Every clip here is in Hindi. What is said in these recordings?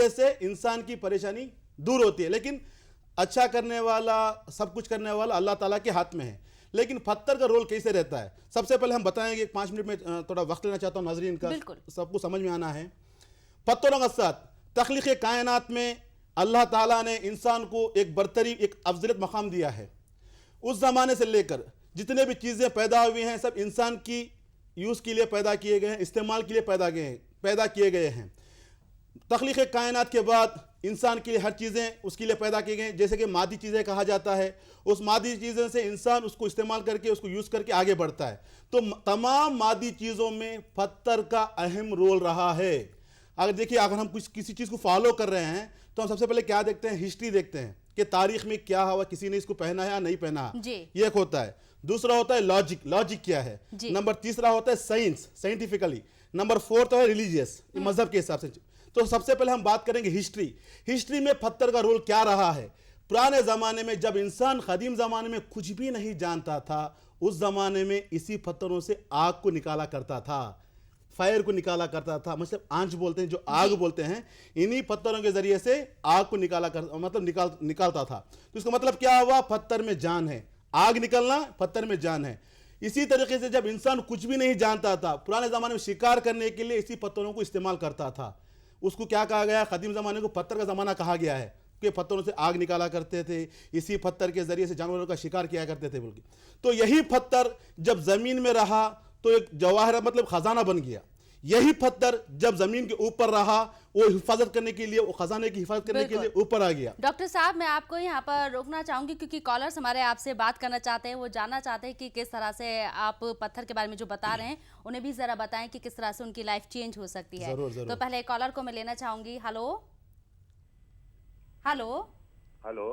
तरीके से इंसान की परेशानी दूर होती है। लेकिन अच्छा करने वाला, सब कुछ करने वाला अल्लाह ताला के हाथ में है। लेकिन पत्थर का रोल कैसे रहता है, सबसे पहले हम बताएंगे। 5 मिनट में थोड़ा वक्त लेना चाहता हूँ नाजरीन का, सबको समझ में आना है। पत्थरों का साथ तख्लीक़ कायनात में अल्लाह ताला ने इंसान को एक बरतरी, एक अफजलियत मकाम दिया है। उस ज़माने से लेकर जितने भी चीज़ें पैदा हुई हैं सब इंसान की यूज़ के लिए पैदा किए गए हैं, इस्तेमाल के लिए पैदा किए गए हैं। तख्लीक़ कायनात के बाद इंसान के लिए हर चीज़ें उसके लिए पैदा की गई, जैसे कि मादी चीज़ें कहा जाता है। उस मादी चीज़ों से इंसान उसको इस्तेमाल करके, उसको यूज़ करके आगे बढ़ता है। तो तमाम मादी चीज़ों में पत्थर का अहम रोल रहा है। अगर देखिए, अगर हम किसी चीज़ को फॉलो कर रहे हैं तो हम सबसे पहले क्या देखते हैं, हिस्ट्री देखते हैं कि तारीख में क्या हुआ, किसी ने इसको पहना है या नहीं पहना, ये एक होता है। दूसरा होता है लॉजिक क्या है। नंबर तीसरा होता है साइंस, साइंटिफिकली। नंबर 4 है रिलीजियस, मजहब के हिसाब से। तो सबसे पहले हम बात करेंगे हिस्ट्री में पत्थर का रोल क्या रहा है। पुराने ज़माने में जब इंसान कदीम ज़माने में कुछ भी नहीं जानता था, उस ज़माने में इसी पत्थरों से आग को निकाला करता था, फायर को निकाला करता था। मतलब आंच बोलते हैं, जो आग बोलते हैं, इन्हीं पत्थरों के जरिए से आग को निकालता था। तो इसका मतलब क्या हुआ, पत्थर में जान है, आग निकलना पत्थर में जान है। इसी तरीके से जब इंसान कुछ भी नहीं जानता था, पुराने ज़माने में शिकार करने के लिए इसी पत्थरों को इस्तेमाल करता था। उसको क्या कहा गया, कदीम ज़माने को पत्थर का ज़माना कहा गया है कि पत्थरों से आग निकाला करते थे, इसी पत्थर के ज़रिए से जानवरों का शिकार किया करते थे बोल के। तो यही पत्थर जब ज़मीन में रहा तो एक जवाहर, मतलब ख़जाना बन गया। यही पत्थर जब जमीन के ऊपर रहा, वो हिफाजत करने के लिए, वो खजाने की हिफाजत करने के लिए ऊपर आ गया। डॉक्टर साहब, मैं आपको यहाँ पर रोकना चाहूंगी क्योंकि कॉलर्स हमारे आपसे बात करना चाहते हैं। वो जानना चाहते हैं कि किस तरह से आप पत्थर के बारे में जो बता रहे हैं उन्हें भी जरा बताएं कि किस तरह से उनकी लाइफ चेंज हो सकती है। जरूर। तो पहले कॉलर को मैं लेना चाहूंगी। हेलो हेलो हेलो,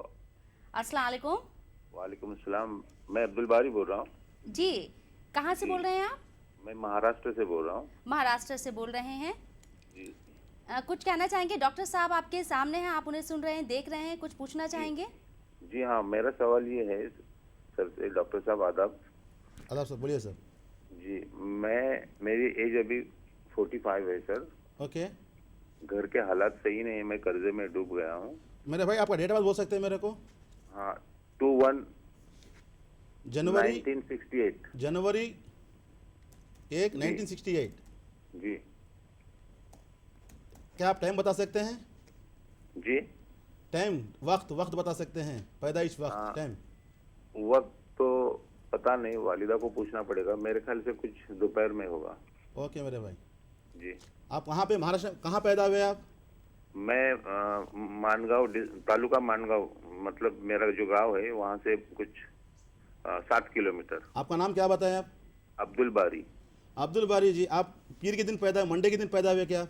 अस्सलाम वालेकुम। वालेकुम अस्सलाम। मैं अब्दुल बारी बोल रहा हूँ जी। कहाँ से बोल रहे हैं आप? मैं महाराष्ट्र से बोल रहा हूँ। महाराष्ट्र से बोल रहे हैं जी। कुछ कहना चाहेंगे? डॉक्टर साहब आपके सामने हैं, आप उन्हें सुन रहे हैं, देख रहे हैं, कुछ पूछना चाहेंगे? जी हाँ, मेरा सवाल ये है सर से। डॉक्टर साहब आदाब। आदाब सर, बोलिए सर। जी, मेरी एज अभी 45 है सर। ओके। घर के हालात सही नहीं है, मैं कर्जे में डूब गया हूँ। मेरे भाई, आपका डेट ऑफ बर्थ बोल सकते हैं मेरे को? हाँ, 21 जनवरी 1968। जनवरी 1 1968। जी। क्या आप टाइम बता सकते हैं? जी, टाइम, वक्त बता सकते हैं, पैदाइश वक्त, टाइम? वक्त तो पता नहीं, वालिदा को पूछना पड़ेगा। मेरे ख्याल से कुछ दोपहर में होगा। ओके मेरे भाई। जी। आप वहाँ पे महाराष्ट्र कहाँ पैदा हुए आप? मैं मानगांव, तालुका मानगांव, मतलब मेरा जो गांव है वहाँ से कुछ 7 किलोमीटर। आपका नाम क्या बताया आप? अब्दुल बारी। अब्दुल बारी जी। आप पीर के दिन पैदा, मंडे के दिन पैदा हुए क्या?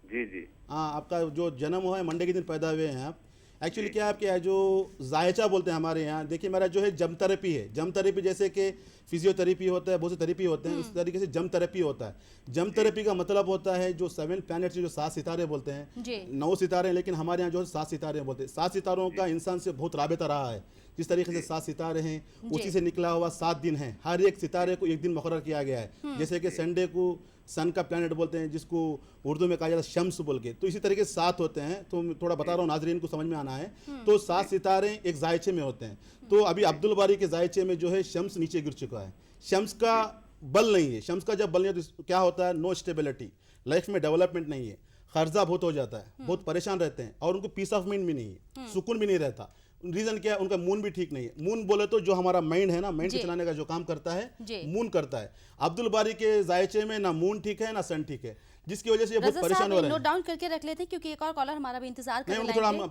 जी जी। हाँ, आपका जो जन्म हुआ है मंडे के दिन पैदा हुए हैं आप। एक्चुअली क्या है, आपके जो जायचा बोलते हैं हमारे यहाँ, देखिए मेरा जो है जम थेरेपी है। जम थेरेपी जैसे कि फिजियोथेरेपी होता है, बहुत से थेरेपी होते हैं, उस तरीके से जम थेरेपी होता है। जम थेरेपी का मतलब होता है जो 7 प्लैनेट्स, जो 7 सितारे बोलते हैं, 9 सितारे हैं, लेकिन हमारे यहाँ जो 7 सितारे बोलते हैं। 7 सितारों का इंसान से बहुत राबिता रहा है। जिस तरीके से 7 सितारे हैं, उसी से निकला हुआ 7 दिन है। हर एक सितारे को एक दिन मुकर्रर किया गया है। जैसे कि संडे को सन का प्लैनेट बोलते हैं, जिसको उर्दू में कहा जाता है शम्स बोल के। तो इसी तरीके से 7 होते हैं। तो मैं थोड़ा बता रहा हूँ, नाजरीन को समझ में आना है। तो 7 सितारे एक जायचे में होते हैं। तो अभी अब्दुल बारी के जायचे में जो है शम्स नीचे गिर चुका है। शम्स का बल नहीं है। शम्स का जब बल नहीं है तो क्या होता है, नो स्टेबिलिटी, लाइफ में डेवलपमेंट नहीं है, खर्चा बहुत हो जाता है, बहुत परेशान रहते हैं, और उनको पीस ऑफ माइंड भी नहीं है, सुकून भी नहीं रहता। रीजन क्या है, उनका मून भी ठीक नहीं है। मून बोले तो जो हमारा माइंड है ना, माइंड को चलाने का जो काम करता है मून करता है। अब्दुल बारी के जायचे में ना मून ठीक है ना सन ठीक है, जिसकी वजह से ये बहुत परेशान हो रहे हैं। नोट डाउन करके रख लेते हैं क्योंकि एक और कॉलर हमारा भी इंतजार कर रहा है। थोड़ा हम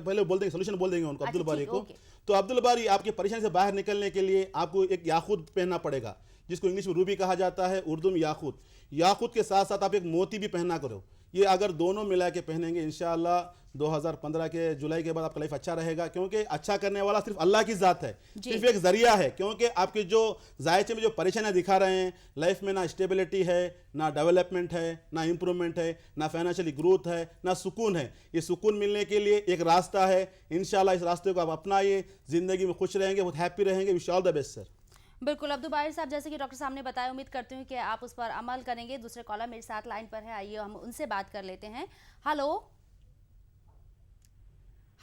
पहले बोल देंगे, सोल्यूशन बोल देंगे उनको, अब्दुल बारी को। तो अब्दुल बारी, आपकी परेशानी से बाहर निकलने के लिए आपको एक याकूत पहनना पड़ेगा, जिसको इंग्लिश में रूबी कहा जाता है, उर्दू में याकूत। याकूत के साथ साथ आप एक मोती भी पहना करो। ये अगर दोनों मिला के पहनेंगे, इंशाअल्लाह 2015 के जुलाई के बाद आपका लाइफ अच्छा रहेगा। क्योंकि अच्छा करने वाला सिर्फ अल्लाह की ज़ात है, सिर्फ एक जरिया है। क्योंकि आपके जो जायचे में जो परेशानियां दिखा रहे हैं, लाइफ में ना स्टेबिलिटी है, ना डेवलपमेंट है, ना इंप्रूवमेंट है, ना फाइनेंशियली ग्रोथ है, ना सुकून है। ये सुकून मिलने के लिए एक रास्ता है। इंशाअल्लाह इस रास्ते को आप अपनाइए, ज़िंदगी में खुश रहेंगे, बहुत हैप्पी रहेंगे। Wish all the best sir. बिल्कुल अब्दुल बारी साहब, जैसे कि डॉक्टर साहब ने बताया, उम्मीद करती हूँ कि आप उस पर अमल करेंगे। दूसरे कॉलर मेरे साथ लाइन पर है, आइए हम उनसे बात कर लेते हैं। Hello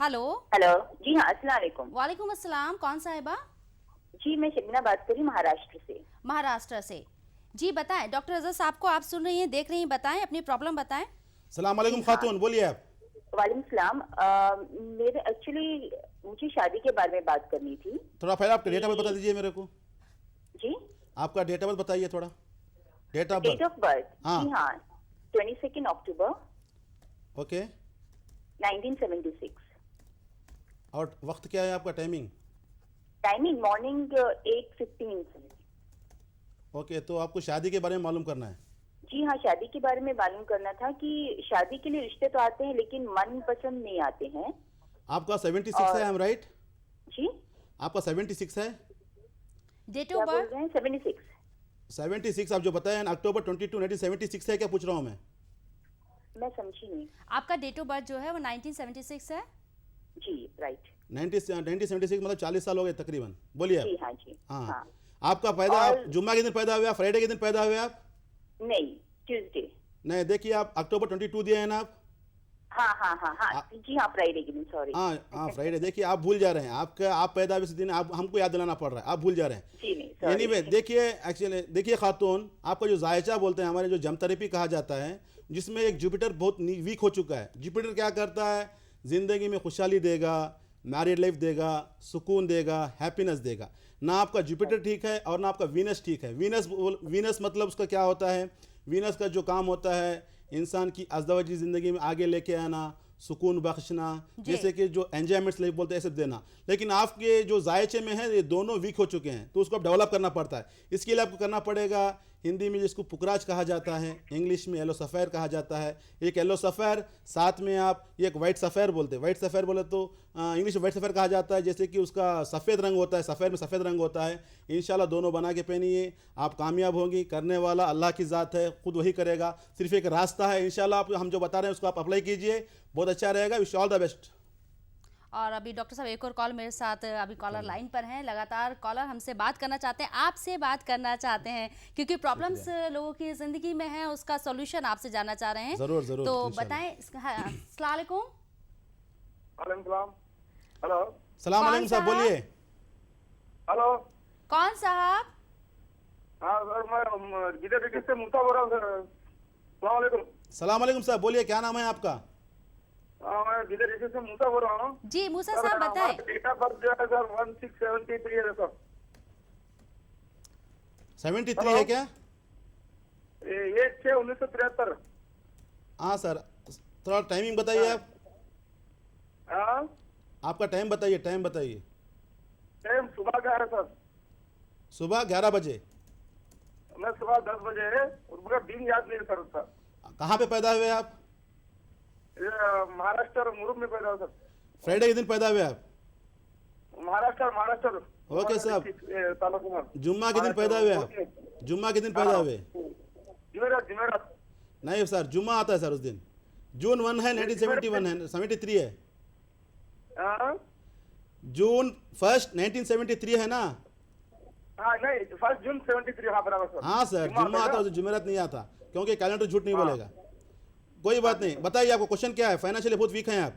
hello. हेलो जी हाँ, अस्सलाम वालेकुम। वालेकुम अस्सलाम, कौन साहिबा? जी मैं शबीना बात कर रही हूँ महाराष्ट्र से। महाराष्ट्र से। जी बताएं, डॉक्टर रज़ा साहब को आप सुन रही हैं, देख रही हैं, बताएं अपनी प्रॉब्लम बताएं। सलाम अलैकुम खातून, बोलिए आप। वालेकुम सलाम। मेरे एक्चुअली मुझे शादी के बारे में बात करनी थी। थोड़ा पहले आपका डेट ऑफ बर्थ बता दीजिए मेरे को। जी आपका डेट ऑफ बर्थ बताइए थोड़ा। Date of date birth. Of birth हाँ। जी हाँ 22 अक्टूबर ओके। 1976। और वक्त क्या है आपका, टाइमिंग? Timing morning 8:15। ओके, तो आपको शादी के बारे में मालूम करना है। जी हाँ, शादी के बारे में मालूम करना था कि शादी के लिए रिश्ते तो आते हैं लेकिन मन पसंद नहीं आते हैं। आपका 76 है, आई एम राइट? जी आपका 76 है? डेट क्या ऑफ बोल बर्थ? रहे हैं? 76। 76 आप जो बताए अक्टूबर 22 1976 है, क्या पूछ रहा हूँ मैं? मैं समझी नहीं। आपका डेट ऑफ बर्थ जो है वो 1976 है। जी राइट। 1976 मतलब 40 साल हो गए तकरीबन। बोलिए जी आप। हाँ जी हाँ। हाँ। आपका पैदा और- जुम्मा के दिन पैदा हुए आप, फ्राइडे के दिन पैदा हुए आप? नहीं, ट्यूसडे। नहीं, देखिए आप अक्टूबर 22 दिए हैं ना आप। हाँ हाँ हाँ हाँ जी हाँ, फ्राइडे के दिन, सॉरी। हाँ हाँ, फ्राइडे। देखिए आप भूल जा रहे हैं, आपका आप पैदा हुए इस दिन आप हमको याद दिलाना पड़ रहा है, आप भूल जा रहे हैं। जी नहीं, sorry। एनीवे देखिए, एक्चुअली देखिए खातून, आपका जो जायचा बोलते हैं, हमारे जो जम थेरेपी कहा जाता है, जिसमें एक जुपिटर बहुत वीक हो चुका है। जुपिटर क्या करता है, ज़िंदगी में खुशहाली देगा, मैरिड लाइफ देगा, सुकून देगा, हैप्पीनेस देगा। ना आपका जुपिटर ठीक है और ना आपका वीनस ठीक है। वीनस मतलब उसका क्या होता है, वीनस का जो काम होता है इंसान की अज़दवजी ज़िंदगी में आगे लेके आना, सुकून बख्शना, जैसे कि जो एंजॉयमेंट्स लाइफ बोलते हैं ऐसे देना। लेकिन आपके जो जायचे में है ये दोनों वीक हो चुके हैं, तो उसको आप डेवलप करना पड़ता है। इसके लिए आपको करना पड़ेगा, हिंदी में जिसको पुकराज कहा जाता है, इंग्लिश में येलो सफ़ेर कहा जाता है। एक येलो सफ़ेर, साथ में आप ये एक वाइट सफ़ेर बोलते हैं। वाइट सफ़ेर बोले तो इंग्लिश में वाइट सफ़ेर कहा जाता है, जैसे कि उसका सफ़ेद रंग होता है, सफ़ेर में सफ़ेद रंग होता है। इंशाल्लाह दोनों बना के पहनिए, आप कामयाब होंगी। करने वाला अल्लाह की ज़ात है, खुद वही करेगा। सिर्फ एक रास्ता है, इंशाल्लाह आप हम जो बता रहे हैं उसको आप अप्लाई कीजिए, बहुत अच्छा रहेगा। Wish all the best. और अभी डॉक्टर साहब एक और कॉल मेरे साथ, अभी कॉलर लाइन पर हैं, लगातार कॉलर हमसे बात करना चाहते हैं, आपसे बात करना चाहते हैं, क्योंकि प्रॉब्लम्स लोगों की ज़िंदगी में है, उसका सॉल्यूशन आपसे जानना चाह रहे हैं। ज़रूर ज़रूर, तो इंशाल्लाह। बताएं। अस्सलाम वालेकुम। वालेकुम सलाम। हेलो सलाम कौन अलैकुम साहब, साहब? बोलिए। हेलो। कौन साहब? हाँ सर, मैं गीता डिस्ट्रिक्ट से मुल्ता बोल रहा हूँ सर। सलाम वालेकुम। सलाम अलैकुम साहब, बोलिए, क्या नाम है आपका? हाँ, मैं गीता डिस्ट्रिक्ट से मुल्ता बोल रहा हूँ। जी मूसा साहब बताएं। डेट ऑफ बर्थ जो है सर 1673 है सर। 73 है क्या? ये 6/1973। हाँ सर, थोड़ा टाइमिंग बताइए आप। हाँ, आपका टाइम बताइए, टाइम बताइए। टाइम सुबह का है सर। सुबह 11 बजे। मैं सुबह 10 बजे है, और पूरा दिन याद नहीं है सर उसका। कहाँ पे पैदा हुए आप? ये महाराष्ट्र मुरुम में पैदा हुआ सर। फ्राइडे के दिन पैदा हुए आप? महाराष्ट्र। ओके साहब। तालुका में। जुम्मा के दिन पैदा हुए आप? जुम्मा के दिन पैदा हुए? जुमेरात। नहीं सर, जुम्मा आता है सर उस दिन। जून 1 है, 1971 है, 73 है। हाँ जून 1 1973 है ना? हाँ, नहीं 1 जून 73। हाँ बराबर सर। हाँ सर, जुम्मा आता है, जुमेरात नहीं आता, क्योंकि कैलेंडर झूठ नहीं बोलेगा। कोई बात नहीं, बताइए आपको क्वेश्चन क्या है? फाइनेंशियली बहुत वीक हैं आप।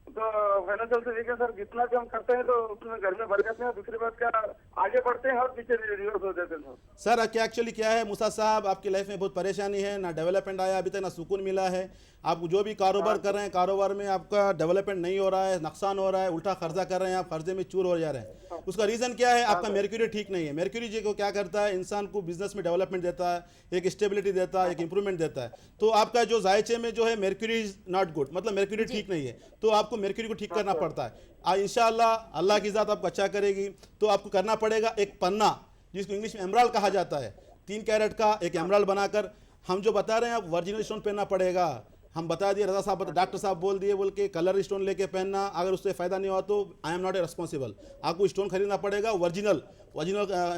तो फाइनेंशियल से देखिए सर, जितना भी हम करते हैं तो उसमें घर में भर जाते हैं। दूसरी बात क्या, आगे बढ़ते हैं और पीछे रिवर्स हो जाते हैं सर क्या एक्चुअली क्या है मूसा साहब, आपकी लाइफ में बहुत परेशानी है, ना डेवलपमेंट आया अभी तक, ना सुकून मिला है। आप जो भी कारोबार कर रहे हैं, कारोबार में आपका डेवलपमेंट नहीं हो रहा है, नुकसान हो रहा है, उल्टा खर्चा कर रहे हैं आप, कर्जे में चूर हो जा रहे हैं। उसका रीज़न क्या है? आपका मेर्क्यूरी ठीक नहीं है। मेर्क्यूरी जी को क्या करता है, इंसान को बिजनेस में डेवलपमेंट देता है, एक स्टेबिलिटी देता है, एक इंप्रूवमेंट देता है। तो आपका जो जायचे में जो है मेर्क्यूरी इज नॉट गुड, मतलब मेर्क्यूरी ठीक नहीं है, तो आपको मेर्क्यूरी को ठीक करना पड़ता है। इंशाल्लाह अल्लाह की ज़ात आपको अच्छा करेगी। तो आपको करना पड़ेगा एक पन्ना, जिसको इंग्लिश में एमराल्ड कहा जाता है, 3 कैरेट का एक एमराल्ड बनाकर, हम जो बता रहे हैं आप वर्जिनल स्टोन पहनना पड़ेगा। हम बता दिए, रजा साहब, डॉक्टर साहब बोल दिए बोल के कलर स्टोन लेके पहनना, अगर उससे फ़ायदा नहीं हुआ तो I am not a responsible. आपको स्टोन खरीदना पड़ेगा ओरिजिनल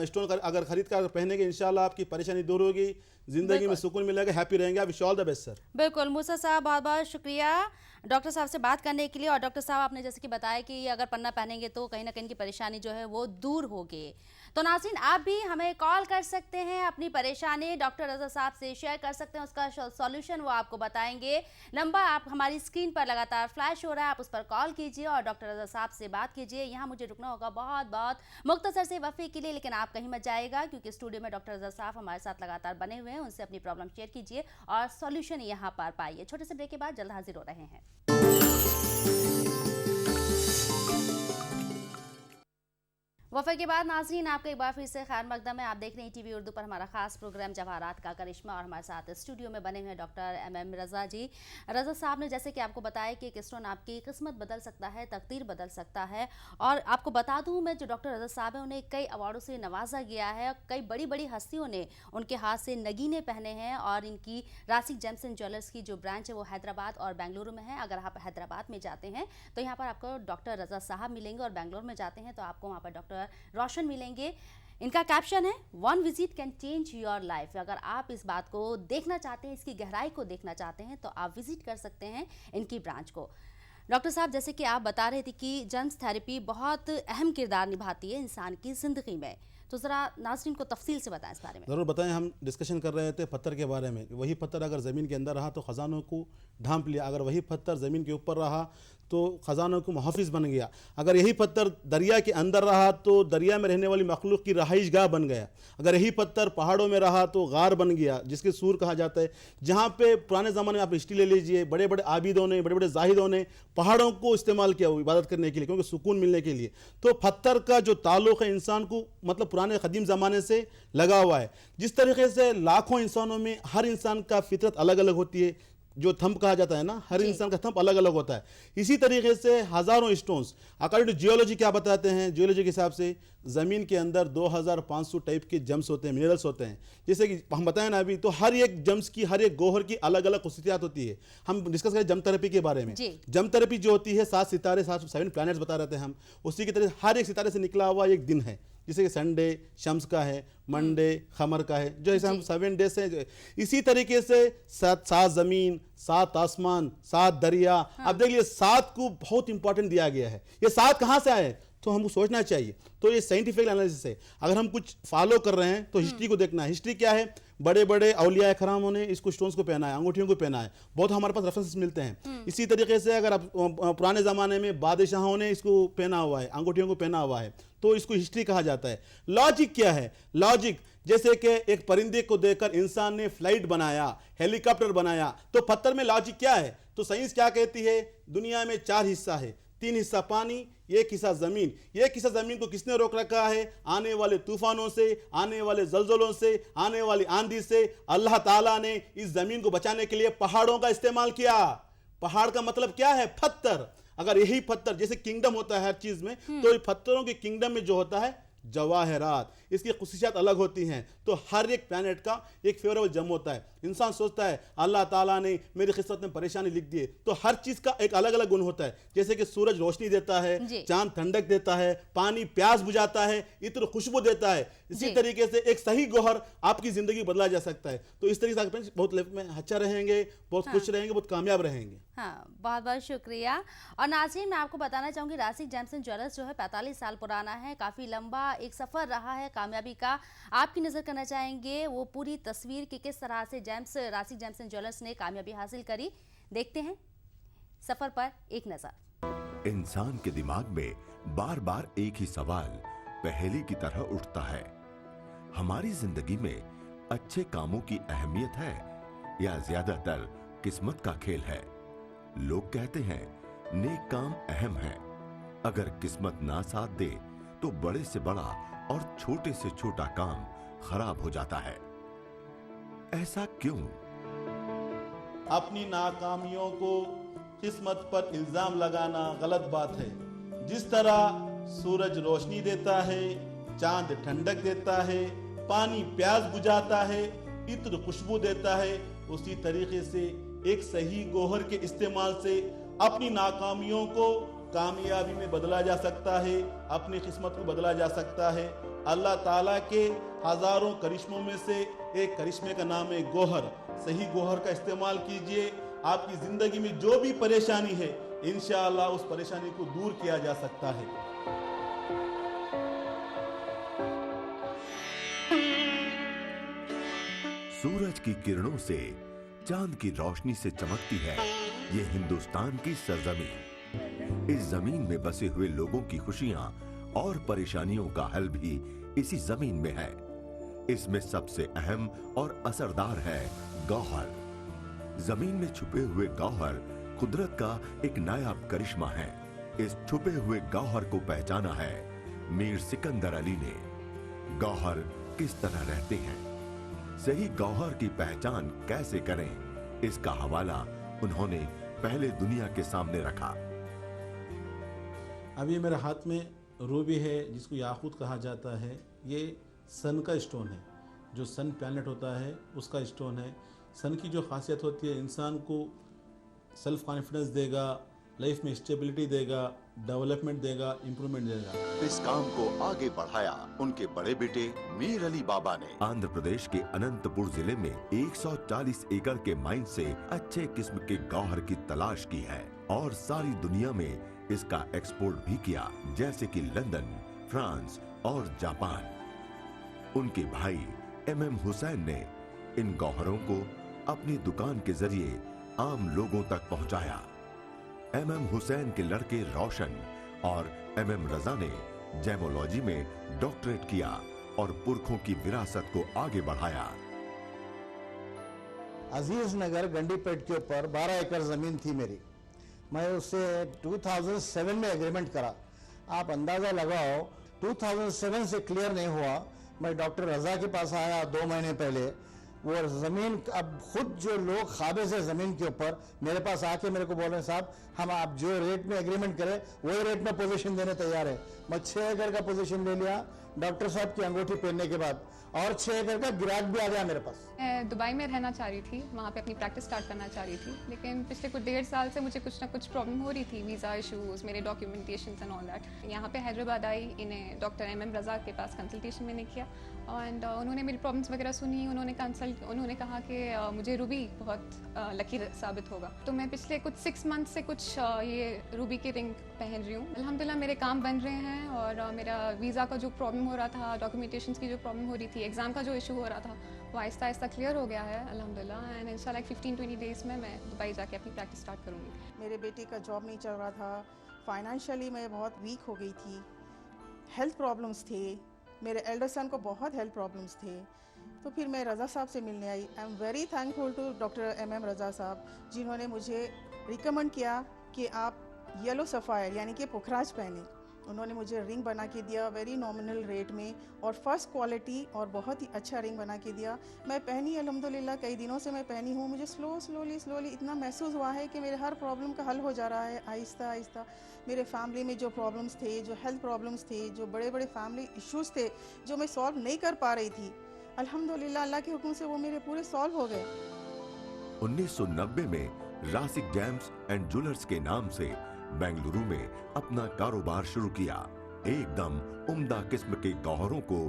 स्टोन, अगर खरीद कर पहनेंगे इंशाल्लाह आपकी परेशानी दूर होगी। जिंदगी में बिल्कुल। सुकून मिलेगा, हैप्पी रहेंगे। Wish all the best sir. बिल्कुल मूसा साहब, बहुत बहुत शुक्रिया डॉक्टर साहब से बात करने के लिए। और डॉक्टर साहब आपने जैसे कि बताया कि अगर पन्ना पहनेंगे तो कहीं ना कहीं की परेशानी जो है वो दूर होगी। तो नाज़रीन, आप भी हमें कॉल कर सकते हैं, अपनी परेशानी डॉक्टर रज़ा साहब से शेयर कर सकते हैं, उसका सॉल्यूशन वो आपको बताएंगे। नंबर आप हमारी स्क्रीन पर लगातार फ्लैश हो रहा है, आप उस पर कॉल कीजिए और डॉक्टर रज़ा साहब से बात कीजिए। यहाँ मुझे रुकना होगा बहुत बहुत मुख्तसर से वफ़े के लिए, लेकिन आप कहीं मत जाएगा क्योंकि स्टूडियो में डॉक्टर रज़ा साहब हमारे साथ लगातार बने हुए हैं। उनसे अपनी प्रॉब्लम शेयर कीजिए और सॉल्यूशन यहाँ पर पाइए। छोटे से ब्रेक के बाद जल्द हाजिर हो रहे हैं। वफ़े के बाद नाज़रीन, आपका एक बार फिर से खैर मकदम है। आप देख रहे हैं टीवी उर्दू पर हमारा खास प्रोग्राम जवाहरात का करिश्मा और हमारे साथ स्टूडियो में बने हुए हैं डॉक्टर MM रज़ा जी। रज़ा साहब ने जैसे कि आपको बताया कि किस्टोन आपकी किस्मत बदल सकता है, तकदीर बदल सकता है। और आपको बता दूं मैं, जो डॉक्टर रज़ा साहब हैं उन्हें कई अवार्डों से नवाजा गया है। कई बड़ी बड़ी हस्तियों ने उनके हाथ से नगीने पहने हैं और इनकी राशिक जेम्स एंड ज्वेलर्स की जो ब्रांच है वो हैदराबाद और बेंगलुरु में है। अगर आप हैदराबाद में जाते हैं तो यहाँ पर आपको डॉक्टर रज़ा साहब मिलेंगे और बेंगलोर में जाते हैं तो आपको वहाँ पर डॉक्टर रोशन मिलेंगे। इनका कैप्शन है, 1 visit can change your life. अगर आप इस बात को देखना चाहते हैं, इसकी गहराई को देखना चाहते हैं तो आप विजिट कर सकते हैं इनकी ब्रांच को। डॉक्टर साहब, जैसे कि आप बता रहे थे कि जेम्स थेरेपी बहुत अहम किरदार निभाती है इंसान की ज़िंदगी में, तो ज़रा नाज़रीन को तफसील से बताएं इस बारे में। ज़रूर बताएं। हम डिस्कशन कर रहे थे पत्थर के बारे में। वही पत्थर अगर ज़मीन के अंदर रहा तो ख़जानों को ढांप लिया, अगर वही पत्थर ज़मीन के ऊपर रहा तो ख़जानों को मुहाफ़िज़ बन गया, अगर यही पत्थर दरिया के अंदर रहा तो दरिया में रहने वाली मखलूक की रहाइश गाह बन गया, अगर यही पत्थर पहाड़ों में रहा तो गार बन गया जिसके सूर कहा जाता है। जहाँ पे पुराने ज़माने में आप हिस्ट्री ले लीजिए, बड़े बड़े आबिदों ने, बड़े बड़े जाहिदों ने पहाड़ों को इस्तेमाल किया इबादत करने के लिए, क्योंकि सुकून मिलने के लिए। तो पत्थर का जो ताल्लुक़ है इंसान को मतलब पुराने कदीम ज़माने से लगा हुआ है। जिस तरीके से लाखों इंसानों में हर इंसान का फितरत अलग अलग होती है, जो थंब कहा जाता है ना, हर इंसान का थंब अलग अलग होता है। इसी तरीके से हज़ारों स्टोन्स, अकॉर्डिंग टू जियोलॉजी क्या बताते हैं, जियोलॉजी के हिसाब से ज़मीन के अंदर 2500 टाइप के जम्स होते हैं, मिनरल्स होते हैं। जैसे कि हम बताएं ना अभी, तो हर एक जम्स की, हर एक गोहर की अलग अलग खुसूसियात होती है। हम डिस्कस करें जम थेरेपी के बारे में। जम थेरेपी जो होती है 7 सितारे, 7 प्लैनेट्स बता रहे थे हम, उसी की तरह हर एक सितारे से निकला हुआ एक दिन है। जैसे कि संडे शम्स का है, मंडे खमर का है, जो ऐसे हम 7 डेज से। इसी तरीके से 7 ज़मीन, 7 आसमान, 7 दरिया। अब देख लीजिए 7 को बहुत इंपॉर्टेंट दिया गया है। ये 7 कहाँ से आए तो हमको सोचना चाहिए। तो ये साइंटिफिक एनालिसिस है। अगर हम कुछ फॉलो कर रहे हैं तो हिस्ट्री को देखना है। हिस्ट्री क्या है, बड़े बड़े औलिया करामों ने इसको स्टोन्स को पहना है, अंगूठियों को पहना है, बहुत हमारे पास रेफरेंसेस मिलते हैं। इसी तरीके से अगर आप पुराने ज़माने में बादशाहों ने इसको पहना हुआ है, अंगूठियों को पहना हुआ है, तो इसको हिस्ट्री कहा जाता है। लॉजिक क्या है, लॉजिक जैसे कि एक परिंदे को देखकर इंसान ने फ्लाइट बनाया, हेलीकॉप्टर बनाया, तो पत्थर में लॉजिक क्या है। तो साइंस क्या कहती है, दुनिया में 4 हिस्सा है, 3 हिस्सा पानी, 1 हिस्सा ज़मीन। 1 हिस्सा ज़मीन को किसने रोक रखा है, आने वाले तूफानों से, आने वाले जलजलों से, आने वाली आंधी से। अल्लाह ताला ने इस ज़मीन को बचाने के लिए पहाड़ों का इस्तेमाल किया। पहाड़ का मतलब क्या है, पत्थर। अगर यही पत्थर, जैसे किंगडम होता है हर चीज में, तो ये पत्थरों के किंगडम में जो होता है जवाहरात, इसकी खुसूसियात अलग होती हैं। तो हर एक प्लैनेट का एक फेवरेबल जम होता है। इंसान सोचता है अल्लाह ताला ने मेरी किस्मत में परेशानी लिख दी है, तो हर चीज का एक अलग अलग गुण होता है। जैसे कि सूरज रोशनी देता है, चांद ठंडक देता है, पानी प्यास बुझाता है, इत्र खुशबू देता है। इसी तरीके से एक सही गोहर आपकी जिंदगी बदला जा सकता है। तो इस तरीके से बहुत लाइफ में अच्छा रहेंगे, बहुत खुश रहेंगे, बहुत कामयाब रहेंगे। हाँ, बहुत बहुत शुक्रिया। और नाज़रीन, मैं आपको बताना चाहूँगी राशिक जेम्स एंड ज्वेलर्स जो है 45 साल पुराना है, काफ़ी लंबा एक सफ़र रहा है कामयाबी का। आपकी नज़र करना चाहेंगे वो पूरी तस्वीर कि किस तरह से राशिक जेम्स एंड ज्वेलर्स ने कामयाबी हासिल करी। देखते हैं सफ़र पर एक नज़र। इंसान के दिमाग में बार बार एक ही सवाल पहेली की तरह उठता है, हमारी जिंदगी में अच्छे कामों की अहमियत है या ज्यादातर किस्मत का खेल है। लोग कहते हैं नेक काम अहम है, अगर किस्मत ना साथ दे तो बड़े से बड़ा और छोटे से छोटा काम खराब हो जाता है। ऐसा क्यों? अपनी नाकामियों को किस्मत पर इल्जाम लगाना गलत बात है। जिस तरह सूरज रोशनी देता है, चांद ठंडक देता है, पानी प्यास बुझाता है, इत्र खुशबू देता है, उसी तरीके से एक सही गोहर के इस्तेमाल से अपनी नाकामियों को कामयाबी में बदला जा सकता है, अपनी किस्मत को बदला जा सकता है। अल्लाह ताला के हजारों करिश्मों में से एक करिश्मे का नाम है गोहर। सही गोहर का इस्तेमाल कीजिए, आपकी जिंदगी में जो भी परेशानी है इंशाअल्लाह उस परेशानी को दूर किया जा सकता है। सूरज की किरणों से चांद की रोशनी से चमकती है ये हिंदुस्तान की सरजमीन। इस जमीन में बसे हुए लोगों की खुशियां और परेशानियों का हल भी इसी जमीन में है। इसमें सबसे अहम और असरदार है गौहर। जमीन में छुपे हुए गौहर कुदरत का एक नायाब करिश्मा है। इस छुपे हुए गौहर को पहचाना है मीर सिकंदर अली ने। गौहर किस तरह रहते हैं, सही गौहर की पहचान कैसे करें, इसका हवाला उन्होंने पहले दुनिया के सामने रखा। अभी मेरे हाथ में रूबी है जिसको याकूत कहा जाता है। ये सन का स्टोन है, जो सन प्लैनेट होता है उसका स्टोन है। सन की जो खासियत होती है इंसान को सेल्फ कॉन्फिडेंस देगा, लाइफ में स्टेबिलिटी देगा, डेवलपमेंट देगा, इंप्रूवमेंट देगा। इस काम को आगे बढ़ाया उनके बड़े बेटे मीर अली बाबा ने। आंध्र प्रदेश के अनंतपुर जिले में 140 एकड़ के माइन से अच्छे किस्म के गौहर की तलाश की है और सारी दुनिया में इसका एक्सपोर्ट भी किया, जैसे कि लंदन, फ्रांस और जापान। उनके भाई MM हुसैन ने इन गौहरों को अपनी दुकान के जरिए आम लोगों तक पहुंचाया। MM हुसैन के लड़के रोशन और MM रजा ने जेमोलॉजी में डॉक्टरेट किया और पुरखों की विरासत को आगे बढ़ाया। अजीज नगर गंडीपेट के ऊपर 12 एकड़ जमीन थी मेरी। मैं उससे 2007 में एग्रीमेंट करा। आप अंदाजा लगाओ 2007 से क्लियर नहीं हुआ। मैं डॉक्टर रजा के पास आया 2 महीने पहले। वो जमीन अब खुद जो लोग खाबे से जमीन के ऊपर मेरे पास आके मेरे को बोल रहे हैं साहब हम आप जो रेट में एग्रीमेंट करें वही रेट में पोजीशन देने तैयार है। मैं 6 एकड़ का पोजीशन ले लिया डॉक्टर साहब की अंगूठी पहनने के बाद, और 6 एकड़ का गिराक भी आ गया मेरे पास। मैं दुबई में रहना चाह रही थी, वहाँ पे अपनी प्रैक्टिस स्टार्ट करना चाह रही थी, लेकिन पिछले कुछ 1.5 साल से मुझे कुछ ना कुछ प्रॉब्लम हो रही थी, वीज़ा इशूज़, मेरे डॉक्यूमेंटेशन एंड ऑल दैट। यहाँ पे हैदराबाद आई, इन्हें डॉक्टर MM रजा के पास कंसल्टेशन मैंने किया एंड उन्होंने मेरी प्रॉब्लम्स वगैरह सुनी। उन्होंने कहा कि मुझे रूबी बहुत लकी साबित होगा। तो मैं पिछले कुछ 6 मंथ से कुछ ये रूबी की रिंग पहन रही हूँ। अल्हम्दुलिल्लाह मेरे काम बन रहे हैं और मेरा वीज़ा का जो प्रॉब्लम हो रहा था, डॉक्यूमेंटेशन की जो प्रॉब्लम हो रही थी, एग्ज़ाम का जो इशू हो रहा था, वो आहिस्ता आहिस्ता क्लियर हो गया है अल्हम्दुलिल्लाह। एंड इंशाल्लाह 15-20 डेज़ में मैं दुबई जाके अपनी प्रैक्टिस स्टार्ट करूँगी। मेरे बेटे का जॉब नहीं चल रहा था, फाइनेंशियली मैं बहुत वीक हो गई थी, हेल्थ प्रॉब्लम्स थे, मेरे एल्डर सन को बहुत हेल्थ प्रॉब्लम्स थे। तो फिर मैं रज़ा साहब से मिलने आई। I am very thankful to doctor MM Raza Sahab, जिन्होंने मुझे रिकमेंड किया कि आप येलो सफ़ायर यानी कि पुखराज पहने। उन्होंने मुझे रिंग बना के दिया वेरी नॉमिनल रेट में और फर्स्ट क्वालिटी और बहुत ही अच्छा रिंग बना के दिया। मैं पहनी अल्हम्दुलिल्लाह, कई दिनों से मैं पहनी हूँ। मुझे स्लोली इतना महसूस हुआ है कि मेरे हर प्रॉब्लम का हल हो जा रहा है आहिस्ता आहिस्ता। मेरे फैमिली में जो प्रॉब्लम्स थे, जो हेल्थ प्रॉब्लम्स थे, जो बड़े बड़े फैमिली इश्यूज़ थे जो मैं सॉल्व नहीं कर पा रही थी, अल्हम्दुलिल्लाह अल्लाह के हुक्म से वो मेरे पूरे सॉल्व हो गए। 1990 में रासिक जेम्स एंड ज्वेलर्स के नाम से बेंगलुरु में अपना कारोबार शुरू किया। एकदम उम्दा किस्म के गौहरों को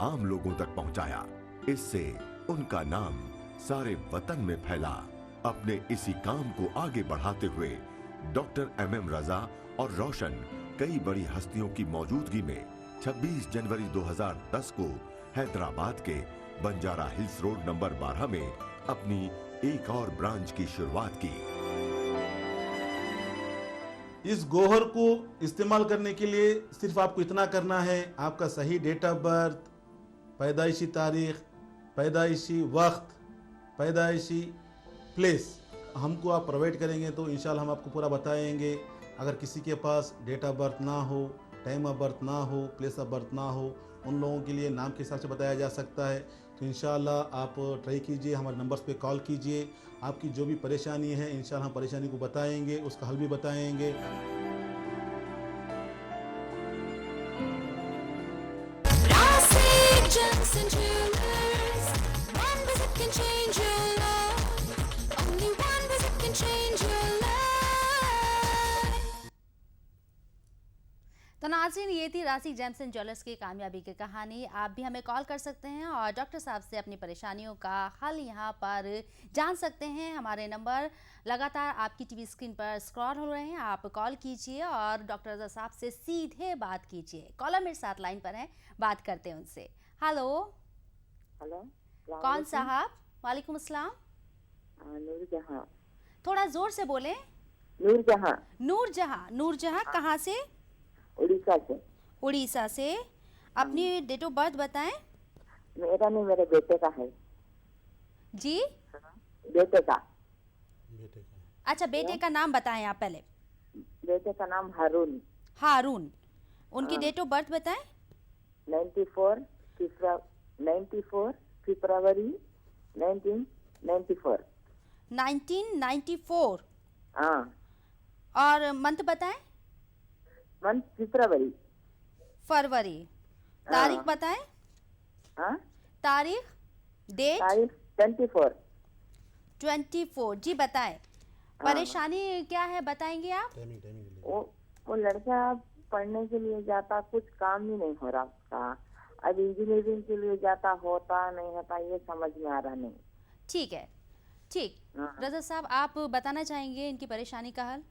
आम लोगों तक पहुंचाया। इससे उनका नाम सारे वतन में फैला। अपने इसी काम को आगे बढ़ाते हुए डॉक्टर MM रजा और रोशन कई बड़ी हस्तियों की मौजूदगी में 26 जनवरी 2010 को हैदराबाद के बंजारा हिल्स रोड नंबर 12 में अपनी एक और ब्रांच की शुरुआत की। इस गोहर को इस्तेमाल करने के लिए सिर्फ आपको इतना करना है, आपका सही डेट ऑफ बर्थ, पैदाइशी तारीख, पैदाइशी वक्त, पैदाइशी प्लेस हमको आप प्रोवाइड करेंगे तो इंशाल्लाह हम आपको पूरा बताएंगे। अगर किसी के पास डेट ऑफ बर्थ ना हो, टाइम ऑफ बर्थ ना हो, प्लेस ऑफ बर्थ ना हो, उन लोगों के लिए नाम के हिसाब से बताया जा सकता है। तो इंशाल्लाह आप ट्राई कीजिए, हमारे नंबर्स पे कॉल कीजिए। आपकी जो भी परेशानी है इंशाल्लाह हम परेशानी को बताएंगे, उसका हल भी बताएंगे। तो तो नाज़रीन, ये थी राशि जेम्स एंड ज्वेलर्स की कामयाबी की कहानी। आप भी हमें कॉल कर सकते हैं और डॉक्टर साहब से अपनी परेशानियों का हल यहाँ पर जान सकते हैं। हमारे नंबर लगातार आपकी टीवी स्क्रीन पर स्क्रॉल हो रहे हैं, आप कॉल कीजिए और डॉक्टर रज़ा साहब से सीधे बात कीजिए। कॉलर मेरे साथ लाइन पर हैं, बात करते हैं उनसे। हेलो, कौन साहब? वालेकुम अस्सलाम। नूरजहां। थोड़ा जोर से बोलें। नूरजहां। नूरजहां। नूरजहां कहाँ से? उड़ीसा से। उड़ीसा से। अपनी डेट ऑफ बर्थ बताएं। मेरा नहीं, मेरे बेटे का है। जी, बेटे का। अच्छा, बेटे का नाम बताएं आप पहले। बेटे का नाम हारून। हारून। उनकी डेट ऑफ बर्थ बताएं। 94 फरवरी 1994। 1994। हाँ। और मंथ बताएं। मंथ फरवरी। फरवरी। तारीख बताएं। हाँ। तारीख, डेट। तारीख 24। 24। जी बताएं। परेशानी क्या है बताएंगे आप? वो लड़का पढ़ने के लिए जाता, कुछ काम ही नहीं हो रहा उसका। अब इंजीनियरिंग के लिए जाता, होता नहीं होता ये समझ में आ रहा नहीं। ठीक है, ठीक। रज़ा साहब, आप बताना चाहेंगे इनकी परेशानी का हल?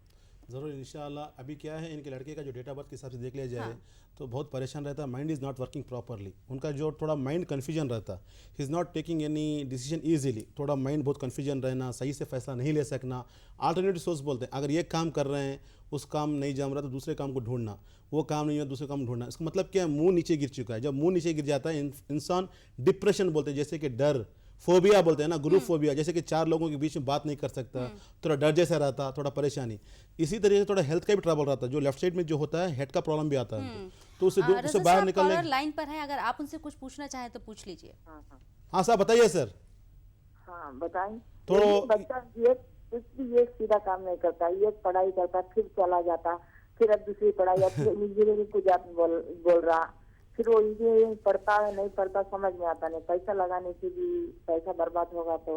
ज़रूर, इंशाल्लाह। अभी क्या है, इनके लड़के का जो डेट ऑफ बर्थ के हिसाब से देख लिया जाए तो बहुत परेशान रहता है। Mind is not working properly. उनका जो थोड़ा माइंड कन्फ्यूजन रहता है, he is not taking any decision easily. थोड़ा माइंड बहुत कन्फ्यूजन रहना, सही से फैसला नहीं ले सकना। अल्टरनेटिव सोर्स बोलते हैं, अगर ये काम कर रहे हैं, उस काम नहीं जम रहा तो दूसरे काम को ढूंढना, वो काम नहीं है दूसरे काम ढूंढना। इसका मतलब क्या है, मुंह नीचे गिर चुका है। जब मुंह नीचे गिर जाता है इंसान डिप्रेशन बोलते हैं, जैसे कि डर, फोबिया बोलते हैं ना, ग्रुप फोबिया, जैसे कि चार लोगों के बीच में बात नहीं कर सकता, थोड़ा डर जैसा रहता, थोड़ा परेशानी। इसी तरीके से थोड़ा हेल्थ का भी ट्रबल रहता है, जो लेफ्ट साइड में जो होता है हेड का प्रॉब्लम भी आता है उनको। तो उससे बाहर निकलने लाइन पर है, अगर आप उनसे कुछ पूछना चाहें तो पूछ लीजिए। हाँ साहब, बताइए सर। हाँ बताएं। तो बच्चा ये कुछ भी एक सीधा काम नहीं करता, ये पढ़ाई करता फिर चला जाता, फिर अब दूसरी पढ़ाई, या फिर इंजीनियरिंग को जाता बोल रहा, फिर वो इंजीनियरिंग पढ़ता है नहीं पढ़ता समझ में आता नहीं। पैसा लगाने से भी पैसा बर्बाद होगा। तो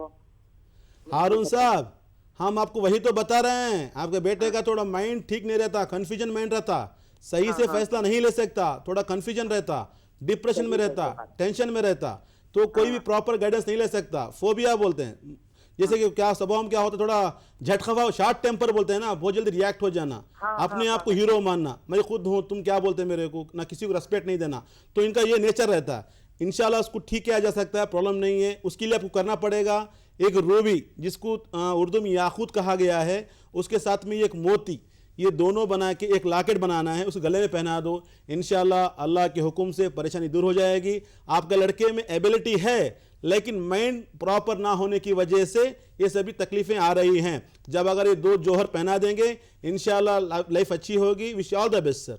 हारून साहब, हम आपको वही तो बता रहे हैं, आपके बेटे का थोड़ा माइंड ठीक नहीं रहता, कंफ्यूजन माइंड रहता, सही से फैसला नहीं ले सकता, थोड़ा कंफ्यूजन रहता, डिप्रेशन में रहता, टेंशन में रहता, तो कोई भी प्रॉपर गाइडेंस नहीं ले सकता। फोबिया बोलते हैं, जैसे कि क्या स्वभाव में क्या होता है, थोड़ा झटखवा, शॉर्ट टेम्पर बोलते हैं ना, बहुत जल्दी रिएक्ट हो जाना, अपने आप को हीरो मानना, मैं खुद हूँ तुम क्या बोलते हैं मेरे को, ना किसी को रेस्पेक्ट नहीं देना। तो इनका ये नेचर रहता है। इंशाल्लाह उसको ठीक किया जा सकता है, प्रॉब्लम नहीं है। उसके लिए आपको करना पड़ेगा एक रूबी, जिसको उर्दू में याकूत कहा गया है, उसके साथ में एक मोती, ये दोनों बना के एक लॉकेट बनाना है, उस गले में पहना दो। इंशाल्लाह अल्लाह के हुक्म से परेशानी दूर हो जाएगी। आपके लड़के में एबिलिटी है, लेकिन माइंड प्रॉपर ना होने की वजह से ये सभी तकलीफें आ रही हैं। जब अगर ये दो जोहर पहना देंगे, इंशाल्लाह लाइफ अच्छी होगी। Wish all the best sir.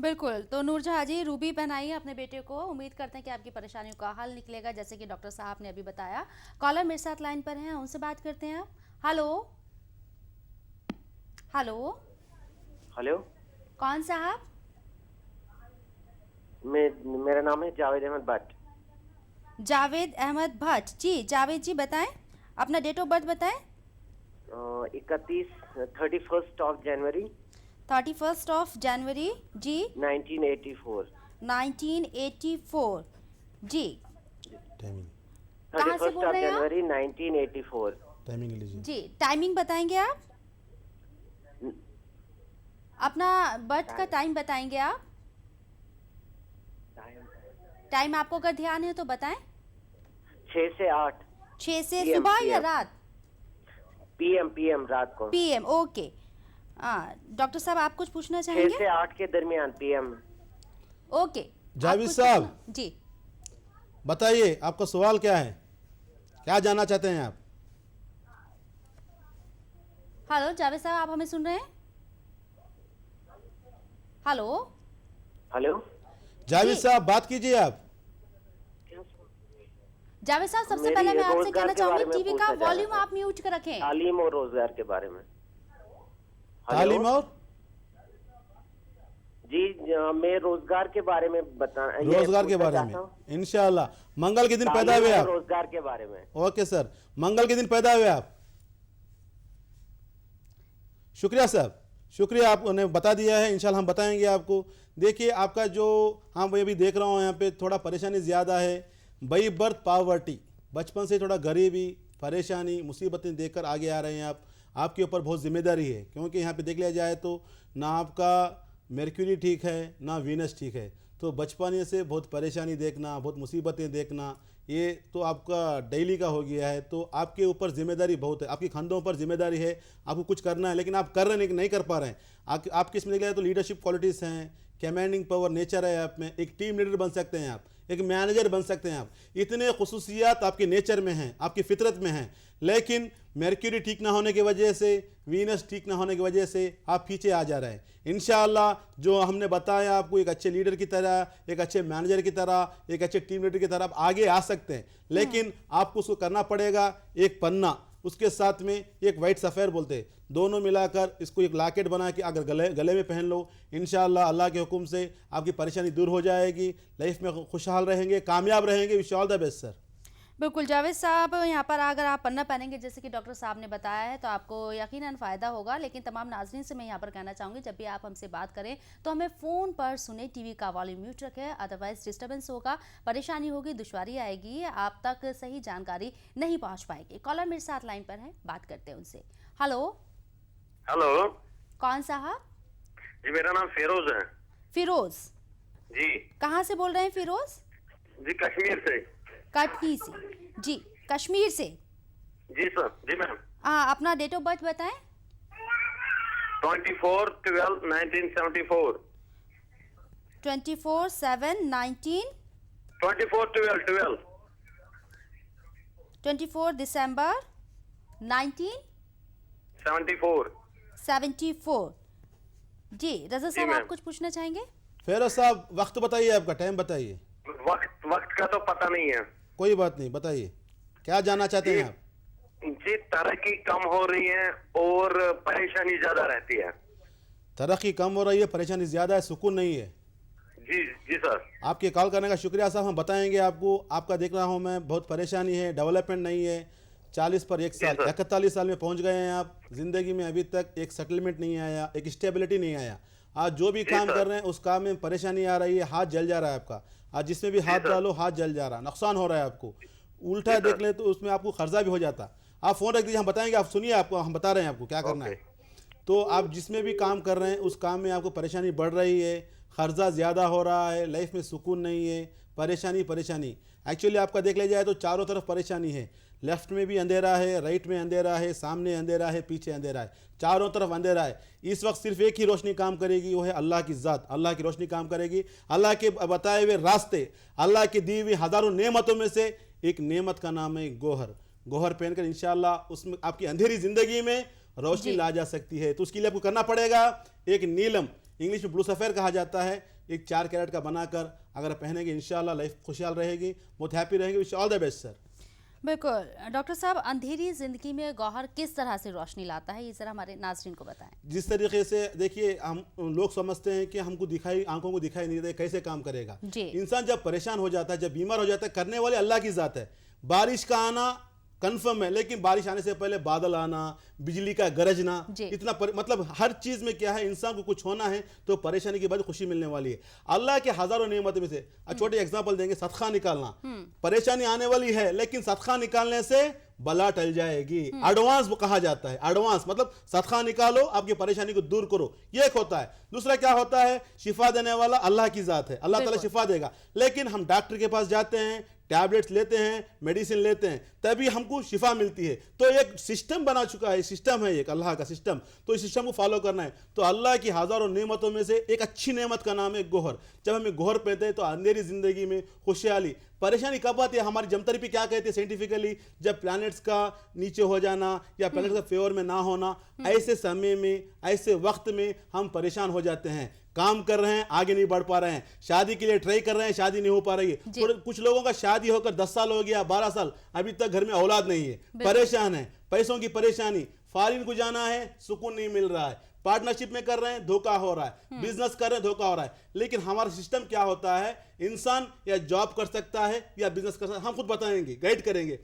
बिल्कुल। तो नूरजहां जी, रूबी पहनाइए अपने बेटे को। उम्मीद करते हैं कि आपकी परेशानियों का हल निकलेगा, जैसे कि डॉक्टर साहब ने अभी बताया। कॉलर मेरे साथ लाइन पर हैं, उनसे बात करते हैं। हेलो हेलो हेलो, कौन साहब? मेरा नाम है जावेद अहमद भट्ट। जावेद अहमद भट्ट जी। जावेद जी बताएं, अपना डेट ऑफ बर्थ बताएं। 31 जनवरी 31 जनवरी जी 1984। 1984 जी। कहाँ से 31 बोल रहे हैं आप? जनवरी 1984। टाइमिंग लीजिए जी, टाइमिंग बताएंगे आप? अपना बर्थ का टाइम बताएंगे आप? टाइम आपको अगर ध्यान है तो बताएं। 6 से 8। 6 से सुबह या रात? पीएम रात को। PM, okay. डॉक्टर साहब, आप कुछ पूछना चाहेंगे? 6 से 8 के दरमियान पीएम। ओके। जावेद साहब जी बताइए, आपका सवाल क्या है, क्या जानना चाहते हैं आप? हेलो जावेद साहब, आप हमें सुन रहे हैं? हेलो हेलो जावेद साहब बात कीजिए आप। जावेद साहब, सबसे पहले मैं आपसे कहना चाहूंगी, टीवी का वॉल्यूम आप म्यूट कर रखें। तालीम और रोजगार के बारे में। तालीम और जी, मैं रोजगार के बारे में रोजगार के बारे में इंशाल्लाह। मंगल के दिन पैदा हुए आप? रोजगार के बारे में। ओके सर, मंगल के दिन पैदा हुए आप? शुक्रिया साहब, शुक्रिया, आपने बता दिया है, इंशाल्लाह हम बताएंगे आपको। देखिए आपका जो, हाँ मैं भी देख रहा हूँ यहाँ पे थोड़ा परेशानी ज़्यादा है। बाई बर्थ पावर्टी, बचपन से थोड़ा गरीबी, परेशानी, मुसीबतें देखकर आगे आ रहे हैं आप। आपके ऊपर बहुत जिम्मेदारी है, क्योंकि यहाँ पे देख लिया जाए तो ना आपका मर्क्यूरी ठीक है ना वीनस ठीक है, तो बचपन से बहुत परेशानी देखना, बहुत मुसीबतें देखना, ये तो आपका डेली का हो गया है। तो आपके ऊपर जिम्मेदारी बहुत है, आपके कंधों पर जिम्मेदारी है, आपको कुछ करना है, लेकिन आप कर रहे नहीं कर पा रहे हैं। आपके इसमें देख लिया तो लीडरशिप क्वालिटीज़ हैं, कमांडिंग पावर नेचर है आप में, एक टीम लीडर बन सकते हैं आप, एक मैनेजर बन सकते हैं आप। इतने खुसूसियात आपके नेचर में हैं, आपकी फितरत में हैं, लेकिन मर्क्यूरी ठीक ना होने की वजह से, वीनस ठीक ना होने की वजह से आप पीछे आ जा रहे हैं। इंशाअल्लाह जो हमने बताया आपको, एक अच्छे लीडर की तरह, एक अच्छे मैनेजर की तरह, एक अच्छे टीम लीडर की तरह आप आगे आ सकते हैं, लेकिन आपको उसको करना पड़ेगा एक पन्ना, उसके साथ में एक वाइट सफ़ेर बोलते हैं, दोनों मिलाकर इसको एक लॉकेट बना के अगर गले में पहन लो, इंशाअल्लाह अल्लाह के हुक्म से आपकी परेशानी दूर हो जाएगी, लाइफ में खुशहाल रहेंगे, कामयाब रहेंगे। Wish all the best sir. बिल्कुल जावेद साहब, यहाँ पर अगर आप पन्ना पहनेंगे जैसे कि डॉक्टर साहब ने बताया है तो आपको यकीनन फ़ायदा होगा। लेकिन तमाम नाज़रीन से मैं यहाँ पर कहना चाहूँगी, जब भी आप हमसे बात करें तो हमें फ़ोन पर सुने, टीवी का वॉल्यूम म्यूट रखें, अदरवाइज़ डिस्टर्बेंस होगा, परेशानी होगी, दुश्वारी आएगी, आप तक सही जानकारी नहीं पहुँच पाएगी। कॉलर मेरे साथ लाइन पर है, बात करते हैं उनसे। हेलो हेलो, कौन साहब? जी मेरा नाम फिरोज है। फिरोज जी, कहाँ से बोल रहे हैं फिरोज? जी कश्मीर से। कटनी से? जी कश्मीर से। जी सर, जी मैम। हाँ, अपना डेट ऑफ बर्थ बताएं। 24/12/1974। 24/7/19 24/12 24 दिसंबर 1974। 74। जी रजा साहब, मैम। आप कुछ पूछना चाहेंगे? फेरोज साहब वक्त बताइए, आपका टाइम बताइए। वक्त का तो पता नहीं है। कोई बात नहीं, बताइए क्या जानना चाहते हैं आप? जी तरक्की कम हो रही है और परेशानी ज्यादा रहती है। तरक्की कम हो रही है, परेशानी ज़्यादा है, सुकून नहीं है। जी जी सर। आपके कॉल करने का शुक्रिया साहब, हम बताएंगे आपको। आपका देख रहा हूँ मैं, बहुत परेशानी है, डेवलपमेंट नहीं है। 40 पर 1 साल, 41 साल में पहुँच गए हैं आप। ज़िंदगी में अभी तक एक सेटलमेंट नहीं आया, एक स्टेबिलिटी नहीं आया। आज जो भी काम कर रहे हैं उस काम में परेशानी आ रही है, हाथ जल जा रहा है आपका। आज जिसमें भी हाथ डालो हाथ जल जा रहा है, नुकसान हो रहा है आपको। उल्टा देख ले तो उसमें आपको खर्चा भी हो जाता। आप फ़ोन रख दीजिए, हम बताएंगे, आप सुनिए, आपको हम बता रहे हैं आपको क्या करना है। तो आप जिसमें भी काम कर रहे हैं उस काम में आपको परेशानी बढ़ रही है, खर्चा ज़्यादा हो रहा है, लाइफ में सुकून नहीं है, परेशानी। एक्चुअली आपका देख लिया जाए तो चारों तरफ परेशानी है। लेफ्ट में भी अंधेरा है, राइट में अंधेरा है, सामने अंधेरा है, पीछे अंधेरा है, चारों तरफ अंधेरा है। इस वक्त सिर्फ एक ही रोशनी काम करेगी, वो है अल्लाह की ज़ात। अल्लाह की रोशनी काम करेगी, अल्लाह के बताए हुए रास्ते, अल्लाह की दी हुई हज़ारों नेमतों में से एक नेमत का नाम है गोहर पहनकर इंशाअल्लाह उसमें आपकी अंधेरी ज़िंदगी में रोशनी ला जा सकती है। तो उसके लिए आपको करना पड़ेगा एक नीलम, इंग्लिश में ब्लू सफ़ेर कहा जाता है, एक 4 कैरेट का बनाकर अगर पहनेंगे इंशाअल्लाह लाइफ खुशहाल रहेगी, बहुत हैप्पी रहेंगे। Wish all the best sir. बिल्कुल डॉक्टर साहब, अंधेरी ज़िंदगी में गौहर किस तरह से रोशनी लाता है, ये ज़रा हमारे नाज़रीन को बताएं। जिस तरीके से देखिए, हम लोग समझते हैं कि हमको आंखों को दिखाई नहीं देता, कैसे काम करेगा। इंसान जब परेशान हो जाता है, जब बीमार हो जाता है, करने वाले अल्लाह की ज़ात है। बारिश का आना कन्फर्म है, लेकिन बारिश आने से पहले बादल आना, बिजली का गरजना, इतना मतलब हर चीज़ में क्या है, इंसान को कुछ होना है तो परेशानी के बाद खुशी मिलने वाली है। अल्लाह के हज़ारों नेमत में से छोटे एग्जांपल देंगे, सदका निकालना। परेशानी आने वाली है, लेकिन सदका निकालने से बला टल जाएगी। एडवांस कहा जाता है, एडवांस मतलब सदका निकालो, आपकी परेशानी को दूर करो, ये एक होता है। दूसरा क्या होता है, शिफा देने वाला अल्लाह की ज़ात है, अल्लाह ताला शिफा देगा। लेकिन हम डॉक्टर के पास जाते हैं, टैबलेट्स लेते हैं, मेडिसिन लेते हैं, तभी हमको शिफा मिलती है। तो एक सिस्टम बना चुका है, सिस्टम है एक अल्लाह का सिस्टम, तो इस सिस्टम को फॉलो करना है। तो अल्लाह की हज़ारों नेमतों में से एक अच्छी नेमत का नाम है गोहर। जब हमें गोहर पहनते हैं तो अंधेरी ज़िंदगी में खुशहाली। परेशानी कब आती है, हमारी जमतरी पे क्या कहते हैं साइंटिफिकली, जब प्लैनेट्स का नीचे हो जाना या प्लैनेट्स का फेवर में ना होना, ऐसे समय में, ऐसे वक्त में हम परेशान हो जाते हैं। काम कर रहे हैं, आगे नहीं बढ़ पा रहे हैं, शादी के लिए ट्राई कर रहे हैं, शादी नहीं हो पा रही है। तो कुछ लोगों का शादी होकर 10 साल हो गया, 12 साल, अभी तक घर में औलाद नहीं है, परेशान है, पैसों की परेशानी, फॉरेन को जाना है, सुकून नहीं मिल रहा है, पार्टनरशिप में कर रहे हैं, धोखा हो रहा है, बिजनेस कर रहे हैं, धोखा हो रहा है। लेकिन हमारा सिस्टम क्या होता है, इंसान या जॉब कर सकता है या बिजनेस कर सकता है, हम खुद बताएंगे, गाइड करेंगे।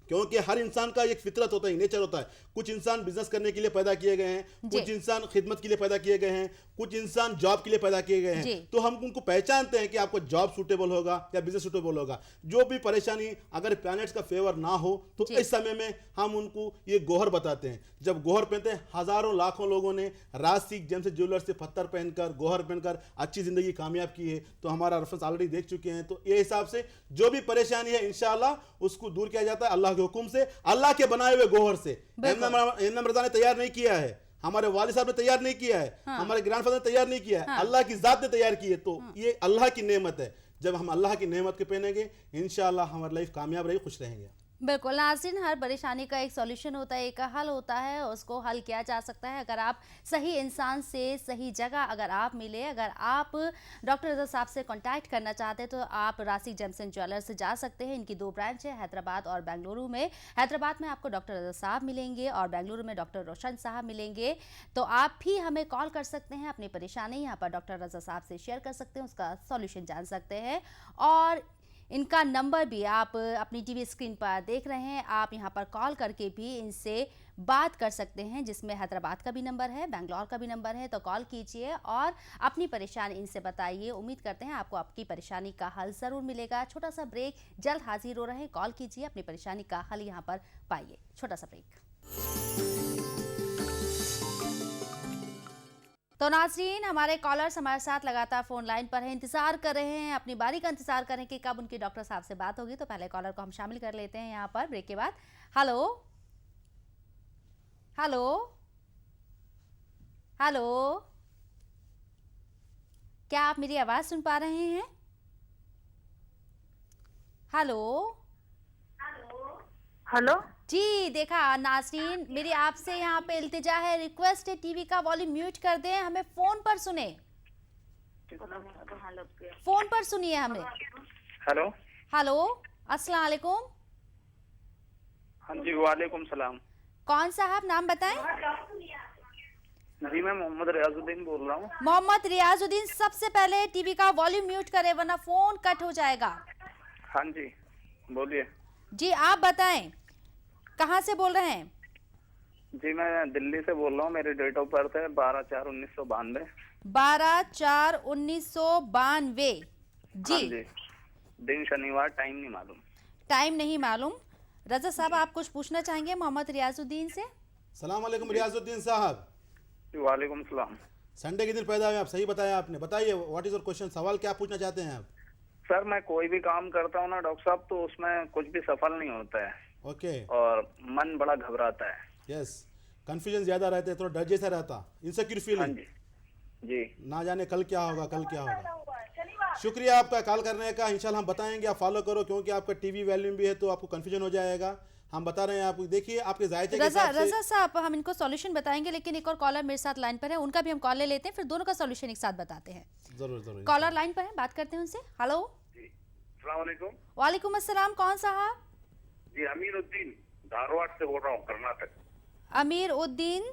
क्योंकि हर इंसान का एक फितरत होता है, नेचर होता है। कुछ इंसान बिजनेस करने के लिए पैदा किए गए हैं, कुछ इंसान खिदमत के लिए पैदा किए गए हैं, कुछ इंसान जॉब के लिए पैदा किए गए हैं। तो हम उनको पहचानते हैं कि आपको जॉब सूटेबल होगा या बिजनेस सूटेबल होगा। जो भी परेशानी अगर प्लैनेट्स का फेवर ना हो तो इस समय में हम उनको ये गोहर बताते हैं। जब गोहर पहनते हैं, हजारों लाखों लोगों ने राजसिक जेम्स ज्वेलर्स से पत्थर पहनकर, गोहर पहनकर अच्छी जिंदगी कामयाब की है। तो हमारा रेफरेंस ऑलरेडी देख चुके हैं। तो ये हिसाब से जो भी परेशानी है इंशाअल्लाह उसको दूर किया जाता है अल्लाह के हुक्म से, अल्लाह के बनाए हुए गोहर से। इमाम रजा ने तैयार नहीं किया है, हमारे वालिद साहब ने तैयार नहीं किया है, हमारे ग्रैंडफादर ने तैयार नहीं किया है, अल्लाह की जात ने तैयार की है। तो ये अल्लाह की नेमत है। जब हम अल्लाह की नेमत के पहनेंगे इंशाअल्लाह हमारी लाइफ कामयाब रहेगी, खुश रहेंगे। बिल्कुल नाज़रीन, हर परेशानी का एक सॉल्यूशन होता है, एक हल होता है, उसको हल किया जा सकता है अगर आप सही इंसान से सही जगह अगर आप मिले। अगर आप डॉक्टर रज़ा साहब से कांटेक्ट करना चाहते हैं तो आप रासिक जेम्स एंड ज्वेलर्स से जा सकते हैं। इनकी 2 ब्रांच है, हैदराबाद और बेंगलुरु में। हैदराबाद में आपको डॉक्टर रज़ा साहब मिलेंगे और बेंगलुरु में डॉक्टर रोशन साहब मिलेंगे। तो आप भी हमें कॉल कर सकते हैं, अपनी परेशानी यहाँ पर डॉक्टर रज़ा साहब से शेयर कर सकते हैं, उसका सॉल्यूशन जान सकते हैं। और इनका नंबर भी आप अपनी टीवी स्क्रीन पर देख रहे हैं, आप यहां पर कॉल करके भी इनसे बात कर सकते हैं, जिसमें हैदराबाद का भी नंबर है, बेंगलोर का भी नंबर है। तो कॉल कीजिए और अपनी परेशानी इनसे बताइए। उम्मीद करते हैं आपको आपकी परेशानी का हल ज़रूर मिलेगा। छोटा सा ब्रेक, जल्द हाजिर हो रहे हैं। कॉल कीजिए, अपनी परेशानी का हल यहाँ पर पाइए। छोटा सा ब्रेक। तो नाज़रीन, हमारे कॉलर्स हमारे साथ लगातार फ़ोन लाइन पर हैं, इंतज़ार कर रहे हैं, अपनी बारी का इंतज़ार कर रहे हैं कि कब उनकी डॉक्टर साहब से बात होगी। तो पहले कॉलर को हम शामिल कर लेते हैं यहाँ पर ब्रेक के बाद। हेलो हेलो हेलो, क्या आप मेरी आवाज़ सुन पा रहे हैं? हेलो हेलो जी, देखा नाज़रीन, मेरी आपसे यहाँ पे इल्तिजा है, रिक्वेस्ट है, टीवी का वॉल्यूम म्यूट कर दें, हमें फ़ोन पर सुने, फ़ोन पर सुनिए हमें। हेलो हेलो, अस्सलाम वालेकुम। हाँ जी, वालेकुम सलाम। कौन साहब, नाम बताएं? जी मैं मोहम्मद रियाजुद्दीन बोल रहा हूँ। मोहम्मद रियाजुद्दीन, सबसे पहले टीवी का वॉल्यूम म्यूट करें वरना फ़ोन कट हो जाएगा। हाँ जी बोलिए। जी आप बताएं, कहाँ से बोल रहे हैं? जी मैं दिल्ली से बोल रहा हूँ, मेरी डेट ऑफ बर्थ है 12/4/1992। 12/4/1992। जी हाँ जी, दिन शनिवार, टाइम नहीं मालूम। टाइम नहीं मालूम। रज़ा साहब, आप कुछ पूछना चाहेंगे मोहम्मद रियाजुद्दीन से? सलाम अलैकुम रियाजुद्दीन साहब। वालेकुम सलाम। संडे के दिन पैदा हुए आप, सही बताया आपने। बताइए व्हाट इज योर क्वेश्चन, सवाल क्या पूछना चाहते हैं आप? सर मैं कोई भी काम करता हूँ ना डॉक्टर साहब, तो उसमें कुछ भी सफल नहीं होता है। ओके। और मन बड़ा घबराता है। यस, कंफ्यूजन ज्यादा रहते हैं, थोड़ा डर जैसा रहता, इनसिक्योर फीलिंग। जी, ना जाने कल क्या होगा, कल क्या होगा। शुक्रिया आपका कॉल करने का। इंशाल्लाह हम बताएंगे, आप फॉलो करो, क्योंकि आपका टीवी वॉल्यूम भी है तो आपको कंफ्यूजन हो जाएगा। हम बता रहे हैं आपको, देखिए आपके जायचे के हिसाब से। रज़ा साहब, हम इनको सॉल्यूशन बताएंगे, लेकिन एक और कॉलर मेरे साथ लाइन पर है, उनका भी हम कॉल ले लेते हैं, फिर दोनों का सॉल्यूशन एक साथ बताते हैं। जरूर जरूर। कॉलर लाइन पर है, बात करते हैं उनसे। हेलो, अस्सलाम वालेकुम। वालेकुम अस्सलाम, कौन साहब? जी अमीनुद्दीन, धारवाड़ से बोल रहा हूँ, कर्नाटक। अमीनुद्दीन,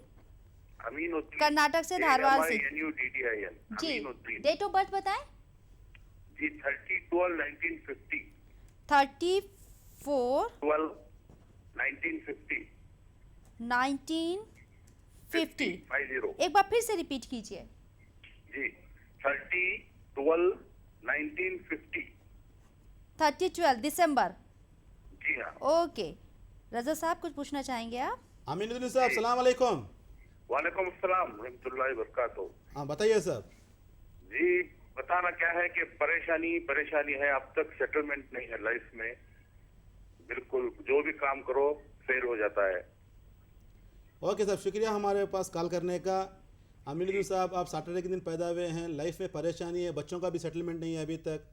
अमीनुद्दीन, कर्नाटक से, धारवाड़ से। NUDDIN। जी, डेट ऑफ बर्थ बताएं। जी 30/12/1950। 34/12/1950। 1950। एक बार फिर से रिपीट कीजिए। जी 30/12/1950। 30/12 दिसंबर। जी हाँ। ओके, रज़ा साहब कुछ पूछना चाहेंगे आप? अमीनुद्दीन साहब, सलाम अलैकुम। वालेकुम अस्सलाम रहमतुल्लाहि बरकातहू। हाँ बताइए सर। जी बताना क्या है कि परेशानी है, अब तक सेटलमेंट नहीं है लाइफ में। बिल्कुल जो भी काम करो फेल हो जाता है। ओके सर, शुक्रिया हमारे पास कॉल करने का। अमीनुद्दीन साहब, आप सैटरडे के दिन पैदा हुए हैं, लाइफ में परेशानी है, बच्चों का भी सेटलमेंट नहीं है अभी तक।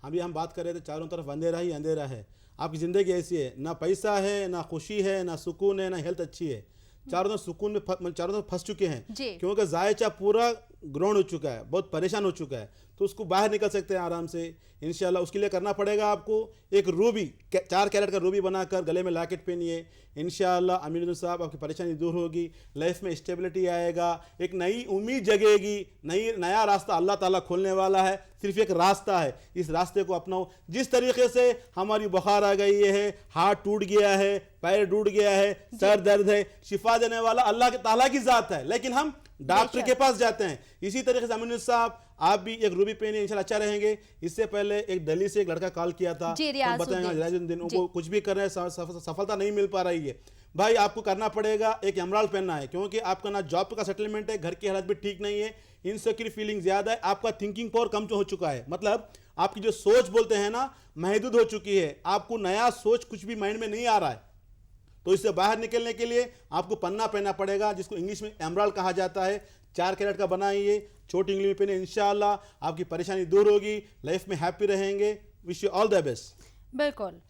हम बात कर रहे थे, चारों तरफ अंधेरा ही अंधेरा है। आपकी ज़िंदगी ऐसी है, ना पैसा है, ना खुशी है, ना सुकून है, ना हेल्थ अच्छी है। चारों तरफ सुकून में चारों तरफ फंस चुके हैं, क्योंकि जायचा पूरा ग्रोन हो चुका है, बहुत परेशान हो चुका है, तो उसको बाहर निकल सकते हैं आराम से इंशाल्लाह। उसके लिए करना पड़ेगा आपको एक रूबी 4 कैरेट का रूबी बनाकर गले में लॉकेट पहनिए, इंशाल्लाह अमीनुद्दीन साहब आपकी परेशानी दूर होगी, लाइफ में स्टेबिलिटी आएगा, एक नई उम्मीद जगेगी, नया रास्ता अल्लाह ताला खोलने वाला है। सिर्फ एक रास्ता है, इस रास्ते को अपनाओ। जिस तरीके से हमारी बुखार आ गई है, हाथ टूट गया है, पैर टूट गया है, सर दर्द है, शिफा देने वाला अल्लाह के ताला की जात है, लेकिन हम डॉक्टर के पास जाते हैं। इसी तरीके से अमीनुद्दीन साहब आप भी एक रूबी पहने, इंशाल्लाह अच्छा रहेंगे। इससे पहले एक दिल्ली से एक लड़का कॉल किया था, तो बताएंगे रियाजुद्दीन, उनको कुछ भी कर रहे हैं, सफलता नहीं मिल पा रही है। भाई आपको करना पड़ेगा, एक एमराल्ड पहनना है, क्योंकि आपका ना जॉब का सेटलमेंट है, घर की हालत भी ठीक नहीं है, इनसिक्योर फीलिंग ज्यादा है, आपका थिंकिंग पावर कम हो चुका है, मतलब आपकी जो सोच बोलते हैं ना महदूद हो चुकी है, आपको नया सोच कुछ भी माइंड में नहीं आ रहा है। तो इससे बाहर निकलने के लिए आपको पन्ना पहनना पड़ेगा, जिसको इंग्लिश में एमराल्ड कहा जाता है। 4 कैरेट का बनाइए, छोटी इंग्लिश में पहने, इंशाल्लाह आपकी परेशानी दूर होगी, लाइफ में हैप्पी रहेंगे। Wish you all the best. बिल्कुल।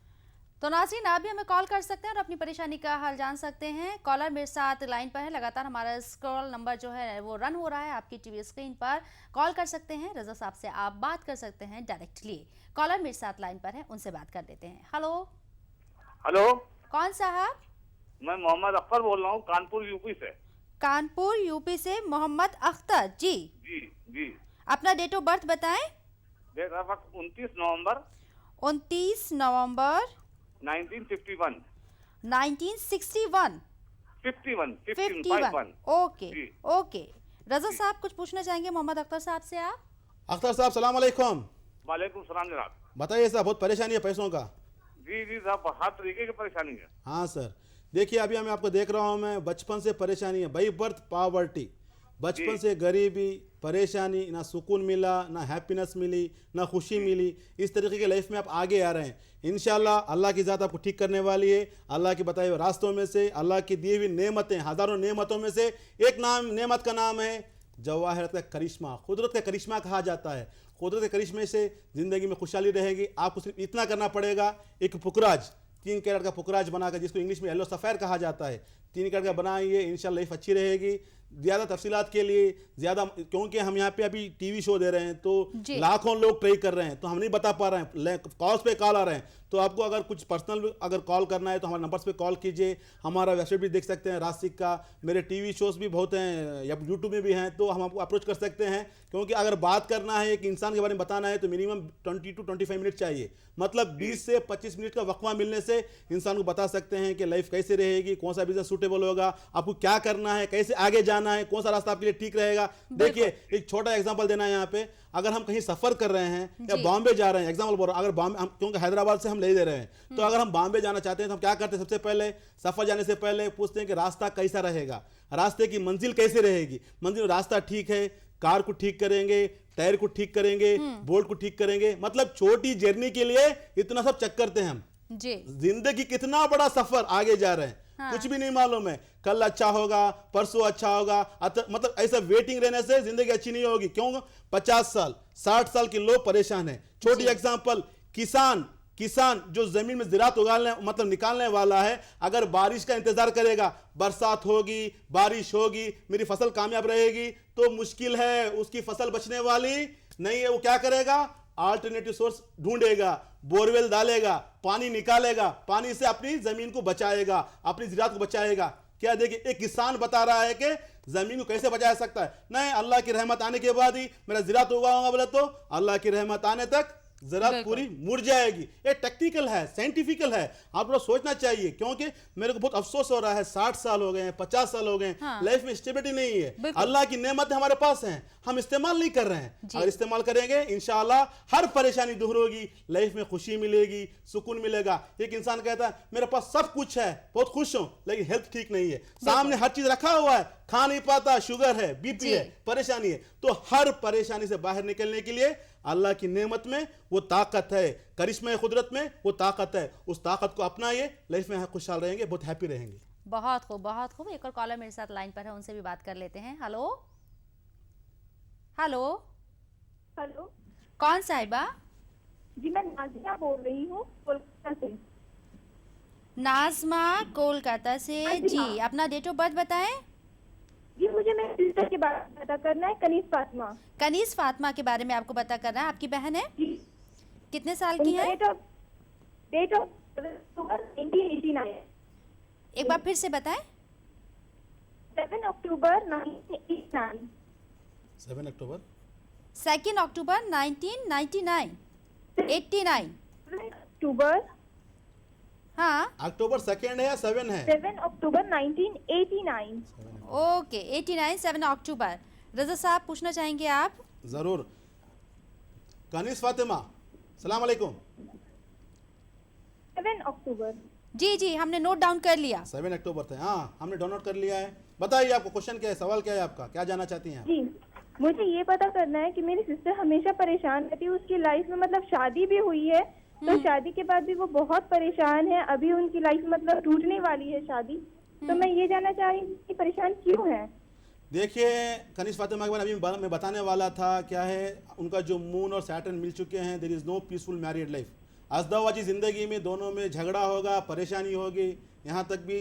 तो नाज़रीन आप भी हमें कॉल कर सकते हैं और अपनी परेशानी का हाल जान सकते हैं। कॉलर मेरे साथ लाइन पर है, लगातार हमारा स्क्रॉल नंबर जो है वो रन हो रहा है आपकी टीवी स्क्रीन पर। कॉल कर सकते हैं, रजा साहब से आप बात कर सकते हैं डायरेक्टली। कॉलर मेरे साथ लाइन पर है, उनसे बात कर लेते हैं। हेलो हेलो, कौन साहब? मैं मोहम्मद अख्तर बोल रहा हूँ, कानपुर यूपी से। कानपुर यूपी से मोहम्मद अख्तर जी। जी जी। अपना डेट ऑफ बर्थ बताएं। डेट ऑफ बर्थ 29 नवंबर 1961। 51। Okay okay. रजा साहब कुछ पूछना चाहेंगे मोहम्मद अख्तर साहब से आप? अख्तर साहब सलाम अलैकुम। वालेकुम सलाम जनाब। बताइए साहब, बहुत परेशानी है पैसों का? जी जी साहब, हर तरीके की परेशानी है। हाँ सर, देखिए अभी मैं आपको देख रहा हूँ, मैं बचपन से परेशानी है, बाई बर्थ पॉवर्टी, बचपन से गरीबी, परेशानी, ना सुकून मिला, ना हैप्पीनेस मिली, ना खुशी मिली। इस तरीके के लाइफ में आप आगे आ रहे हैं, इंशाल्लाह अल्लाह की ज़ात आपको ठीक करने वाली है। अल्लाह के बताए हुए रास्तों में से, अल्लाह की दी हुई नेमतें, हज़ारों नेमतों में से एक नेमत का नाम है जवाहरत का करिश्मा, कुदरत का करिश्मा कहा जाता है। कुदरत के करिश्मे से ज़िंदगी में खुशहाली रहेगी। आपको सिर्फ इतना करना पड़ेगा, एक पुखराज 3 कैरेट का पुखराज बनाकर, जिसको इंग्लिश में येलो सफ़ेर कहा जाता है, 3 कैरेट का बनाइए, इंशाल्लाह लाइफ अच्छी रहेगी। ज़्यादा तफसीलात के लिए ज़्यादा, क्योंकि हम यहाँ पे अभी टीवी शो दे रहे हैं तो लाखों लोग ट्राई कर रहे हैं, तो हम नहीं बता पा रहे हैं, कॉल्स पे कॉल आ रहे हैं। तो आपको अगर कुछ पर्सनल अगर कॉल करना है तो हमारे नंबर्स पे कॉल कीजिए। हमारा वेबसाइट भी देख सकते हैं रासिक का, मेरे टीवी शोज़ भी बहुत हैं, या यूट्यूब में भी हैं, तो हम आपको अप्रोच कर सकते हैं। क्योंकि अगर बात करना है, एक इंसान के बारे में बताना है, तो मिनिमम 20 to 25 मिनट चाहिए, मतलब 20 से 25 मिनट का वक्फा मिलने से इंसान को बता सकते हैं कि लाइफ कैसे रहेगी, कौन सा बिजनेस सूटेबल होगा, आपको क्या करना है, कैसे आगे जाना है, कौन सा रास्ता आपके लिए ठीक रहेगा। देखिए एक छोटा एग्जांपल देना है यहाँ पे, अगर हम कहीं सफर कर रहे हैं या बॉम्बे जा रहे हैं, एग्जांपल बोल रहा हूं, अगर बॉम्बे, हम क्योंकि हैदराबाद से हम ले दे रहे हैं, तो अगर हम बॉम्बे जाना चाहते हैं तो हम क्या करते हैं, सबसे पहले सफर जाने से पहले पूछते हैं कि रास्ता कैसा रहेगा, रास्ते की मंजिल कैसे रहेगी, मंजिल रास्ता ठीक है, कार को ठीक करेंगे, टायर को ठीक करेंगे, बोल्ट को ठीक करेंगे, मतलब छोटी जर्नी के लिए इतना सब चेक करते हैं हम जी। जिंदगी कितना बड़ा सफर आगे जा रहे हैं, हाँ। कुछ भी नहीं मालूम है, कल अच्छा होगा, परसों अच्छा होगा, मतलब ऐसा वेटिंग रहने से जिंदगी अच्छी नहीं होगी। क्यों? 50 साल 60 साल के लोग परेशान हैं। छोटी एग्जांपल, किसान जो जमीन में ज़राअत उगाने मतलब निकालने वाला है, अगर बारिश का इंतजार करेगा, बरसात होगी, बारिश होगी, मेरी फसल कामयाब रहेगी, तो मुश्किल है, उसकी फसल बचने वाली नहीं है। वो क्या करेगा? अल्टरनेटिव सोर्स ढूंढेगा, बोरवेल डालेगा, पानी निकालेगा, पानी से अपनी जमीन को बचाएगा, अपनी ज़राअत को बचाएगा। क्या देखिए, एक किसान बता रहा है कि जमीन को कैसे बचा सकता है। नहीं, अल्लाह की रहमत आने के बाद ही मेरा ज़राअत उगाऊंगा बोले तो अल्लाह की रहमत आने तक ज़राअत पूरी मुड़ जाएगी। ये टेक्निकल है, साइंटिफिकल है, आप लोग सोचना चाहिए। क्योंकि मेरे को बहुत अफसोस हो रहा है, 60 साल हो गए हैं, 50 साल हो गए, हाँ। लाइफ में स्टेबिलिटी नहीं है। अल्लाह की नेमत हमारे पास हैं, हम इस्तेमाल नहीं कर रहे हैं। अगर इस्तेमाल करेंगे इंशाअल्लाह हर परेशानी दूर होगी, लाइफ में खुशी मिलेगी, सुकून मिलेगा। एक इंसान कहता है मेरे पास सब कुछ है, बहुत खुश हूं, लेकिन हेल्थ ठीक नहीं है, सामने हर चीज रखा हुआ है, खा नहीं पाता, शुगर है, बीपी है, परेशानी है। तो हर परेशानी से बाहर निकलने के लिए अल्लाह की नेमत में वो ताकत है, करिश्मा कुदरत में वो ताकत है, उस ताकत को अपनाइए, लाइफ में खुशहाल रहेंगे, बहुत हैप्पी रहेंगे। बहुत खूब, बहुत खूब। एक और कॉलर मेरे साथ लाइन पर है, उनसे भी बात कर लेते हैं। हेलो हेलो हेलो, कौन साहिबा? जी मैं नाज़िया बोल रही हूँ कोलकाता से। नाज़मा कोलकाता से जी। अपना डेट ऑफ बर्थ बताएं। जी मुझे मेरी सिस्टर के बारे में पता करना है, कनीज फातिमा। कनीज फातिमा के बारे में आपको पता करना है। आपकी बहन है, कितने साल की है? Date of 1989। एक बार फिर से बताएं। 7 अक्टूबर 1989। 7 अक्टूबर 2 अक्टूबर 1999 89 अक्टूबर। हाँ, अक्टूबर 2 है या 7 है? 7 अक्टूबर 1989। ओके 89 7 अक्टूबर। रजा साहब पूछना चाहेंगे आप? जरूर। कनीज फातिमा, सलाम अलैकुम। 7 अक्टूबर। जी जी, हमने नोट डाउन कर लिया। 7 अक्टूबर थे, हाँ हमने डाउनलोड कर लिया है। बताइए आपको क्वेश्चन क्या है, सवाल क्या है आपका, क्या जानना चाहती हैं आप? जी, मुझे ये पता करना है कि मेरी सिस्टर हमेशा परेशान रहती है। उसकी लाइफ में मतलब शादी भी हुई है, तो शादी के बाद भी वो बहुत परेशान है। अभी उनकी लाइफ मतलब टूटने वाली है शादी, तो मैं ये जानना चाह रही हूँ कि परेशान क्यों है। देखिए कनीज फातिमा के बारे में अभी मैं बताने वाला था। क्या है, उनका जो मून और सैटर्न मिल चुके हैं, there is no peaceful married life. अज़दवाजी ज़िंदगी में दोनों में झगड़ा होगा, परेशानी होगी। यहाँ तक भी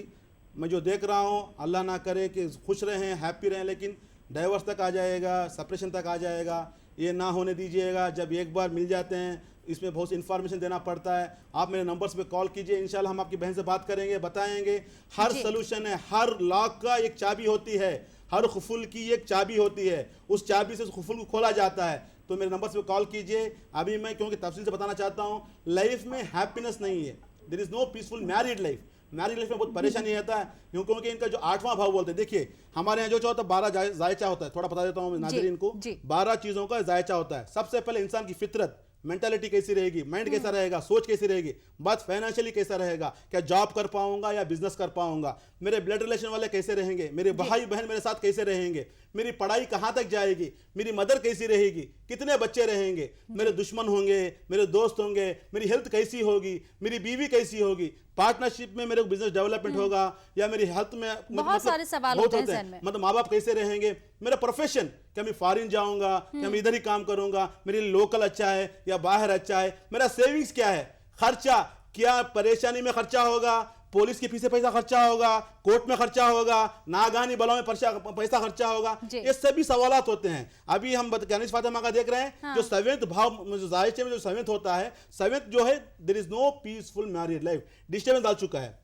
मैं जो देख रहा हूँ, अल्लाह ना करे कि खुश रहें, हैप्पी रहें, लेकिन डाइवर्स तक आ जाएगा, सेपरेशन तक आ जाएगा। ये ना होने दीजिएगा। जब एक बार मिल जाते हैं, इसमें बहुत सी इन्फॉर्मेशन देना पड़ता है। आप मेरे नंबर्स पे कॉल कीजिए, इंशाल्लाह हम आपकी बहन से बात करेंगे, बताएंगे। हर सोल्यूशन है, हर लॉक का एक चाबी होती है, हर खुफुल की एक चाबी होती है। उस चाबी से उस खुफुल को खोला जाता है। तो मेरे नंबर्स पे कॉल कीजिए। अभी मैं क्योंकि तफसील से बताना चाहता हूँ, लाइफ में हैप्पीनेस नहीं है, there is no peaceful married life. Married life में बहुत परेशानी रहता है, क्योंकि इनका जो 8वां भाव बोलते हैं। देखिए हमारे यहाँ जो होता है 12 जायचा होता है। थोड़ा बता देता हूँ नाज़रीन को, 12 चीज़ों का जायचा होता है। सबसे पहले इंसान की फितरत, मेंटालिटी कैसी रहेगी, माइंड कैसा रहेगा, सोच कैसी रहेगी, बात फाइनेंशियली कैसा रहेगा, क्या जॉब कर पाऊंगा या बिजनेस कर पाऊंगा, मेरे ब्लड रिलेशन वाले कैसे रहेंगे, मेरे भाई बहन मेरे साथ कैसे रहेंगे, मेरी पढ़ाई कहाँ तक जाएगी, मेरी मदर कैसी रहेगी, कितने बच्चे रहेंगे, मेरे दुश्मन होंगे, मेरे दोस्त होंगे, मेरी हेल्थ कैसी होगी, मेरी बीवी कैसी होगी, पार्टनरशिप में मेरे बिजनेस डेवलपमेंट होगा या मेरी हेल्थ में बहुत सारे सवाल होते हैं। मतलब माँ बाप कैसे रहेंगे, मेरा प्रोफेशन, क्या मैं फॉरेन जाऊंगा, क्या मैं इधर ही काम करूंगा, मेरे लिए लोकल अच्छा है या बाहर अच्छा है, मेरा सेविंग्स क्या है, खर्चा क्या परेशानी में खर्चा होगा, पुलिस के पीछे पैसा खर्चा होगा, कोर्ट में खर्चा होगा, नागानी बलों में पैसा खर्चा होगा। ये सभी सवालात होते हैं। अभी हम कनीज फातिमा का देख रहे हैं। हाँ। जो 7th भाव जो जायचे में जो 7th होता है, 7th जो है there is no peaceful married life, disturbance डाल चुका है,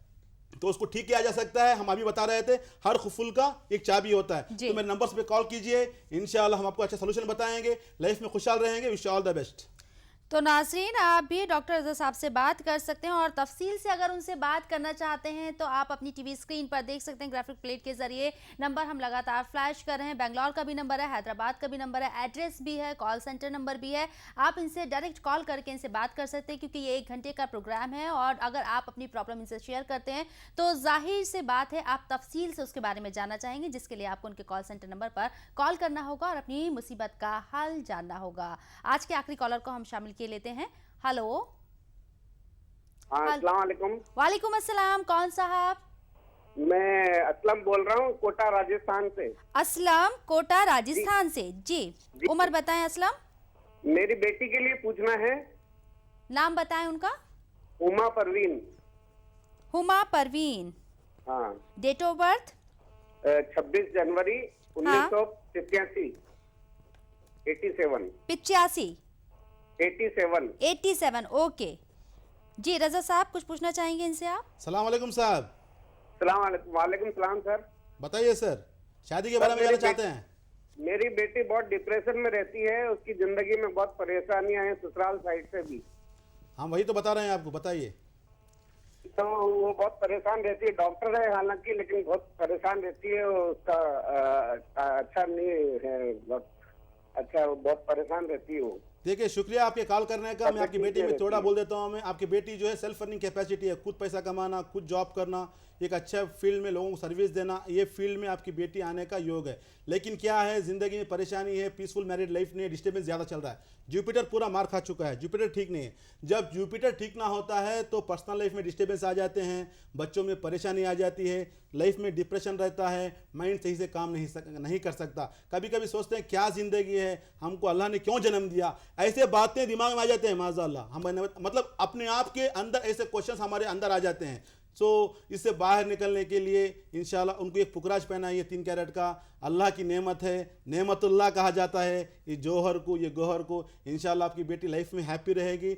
तो उसको ठीक किया जा सकता है। हम अभी बता रहे थे हर खुफुल का एक चाबी होता है। तो मेरे नंबर्स पे कॉल कीजिए, इंशाल्लाह हम आपको अच्छा सोल्यूशन बताएंगे, लाइफ में खुशहाल रहेंगे। Wish all the best. तो नाज़रीन, आप भी डॉक्टर रज़ा साहब से बात कर सकते हैं, और तफसील से अगर उनसे बात करना चाहते हैं तो आप अपनी टीवी स्क्रीन पर देख सकते हैं ग्राफिक प्लेट के जरिए। नंबर हम लगातार फ्लैश कर रहे हैं। बेंगलोर का भी नंबर है, हैदराबाद का भी नंबर है, एड्रेस भी है, कॉल सेंटर नंबर भी है। आप इनसे डायरेक्ट कॉल करके इनसे बात कर सकते हैं, क्योंकि ये 1 घंटे का प्रोग्राम है, और अगर आप अपनी प्रॉब्लम इनसे शेयर करते हैं तो जाहिर से बात है आप तफसील से उसके बारे में जानना चाहेंगे, जिसके लिए आपको उनके कॉल सेंटर नंबर पर कॉल करना होगा और अपनी मुसीबत का हल जानना होगा। आज के आखिरी कॉलर को हम शामिल किए लेते हैं। हेलो, अस्सलाम वालेकुम। वालेकुम अस्सलाम। कौन साहब? मैं असलम बोल रहा हूँ, कोटा राजस्थान से। असलम, कोटा राजस्थान से। जी, उम्र बताएं असलम। मेरी बेटी के लिए पूछना है। नाम बताएं उनका। हुमा परवीन। हुमा परवीन। हाँ। डेट ऑफ बर्थ 26 जनवरी 1985। 85 87। ओके जी, रजा साहब कुछ पूछना चाहेंगे इनसे आप? सलाम वालेकुम साहब। वालेकुम सलाम सर। बताइए सर, शादी के बारे में जानना चाहते हैं? मेरी बेटी बहुत डिप्रेशन में रहती है, उसकी जिंदगी में बहुत परेशानियां हैं ससुराल साइड से भी। हम वही तो बता रहे हैं आपको, बताइए। तो वो बहुत परेशान रहती है, डॉक्टर है हालांकि, लेकिन बहुत परेशान रहती है। उसका अच्छा नहीं है, बहुत परेशान रहती है वो। देखिए, शुक्रिया आपके कॉल करने का। मैं आपकी बेटी में थोड़ा बोल देता हूँ। मैं आपकी बेटी जो है सेल्फ अर्निंग कैपेसिटी है, खुद पैसा कमाना, खुद जॉब करना, एक अच्छा फील्ड में लोगों को सर्विस देना, ये फील्ड में आपकी बेटी आने का योग है। लेकिन क्या है, ज़िंदगी में परेशानी है, पीसफुल मैरिड लाइफ नहीं है, डिस्टर्बेंस ज़्यादा चल रहा है। जुपिटर पूरा मार खा चुका है, जुपिटर ठीक नहीं है। जब जुपिटर ठीक ना होता है तो पर्सनल लाइफ में डिस्टर्बेंस आ जाते हैं, बच्चों में परेशानी आ जाती है, लाइफ में डिप्रेशन रहता है, माइंड सही से काम नहीं कर सकता। कभी कभी सोचते हैं क्या ज़िंदगी है, हमको अल्लाह ने क्यों जन्म दिया, ऐसे बातें दिमाग में आ जाते हैं। माज़ाअल्लाह, हम मतलब अपने आप के अंदर ऐसे क्वेश्चन हमारे अंदर आ जाते हैं। सो इससे बाहर निकलने के लिए इंशाल्लाह उनको एक पुकराज पहनाइए 3 कैरेट का। अल्लाह की नेमत है, नेमतुल्लाह कहा जाता है ये जौहर को, ये गौहर को। इंशाल्लाह आपकी बेटी लाइफ में हैप्पी रहेगी।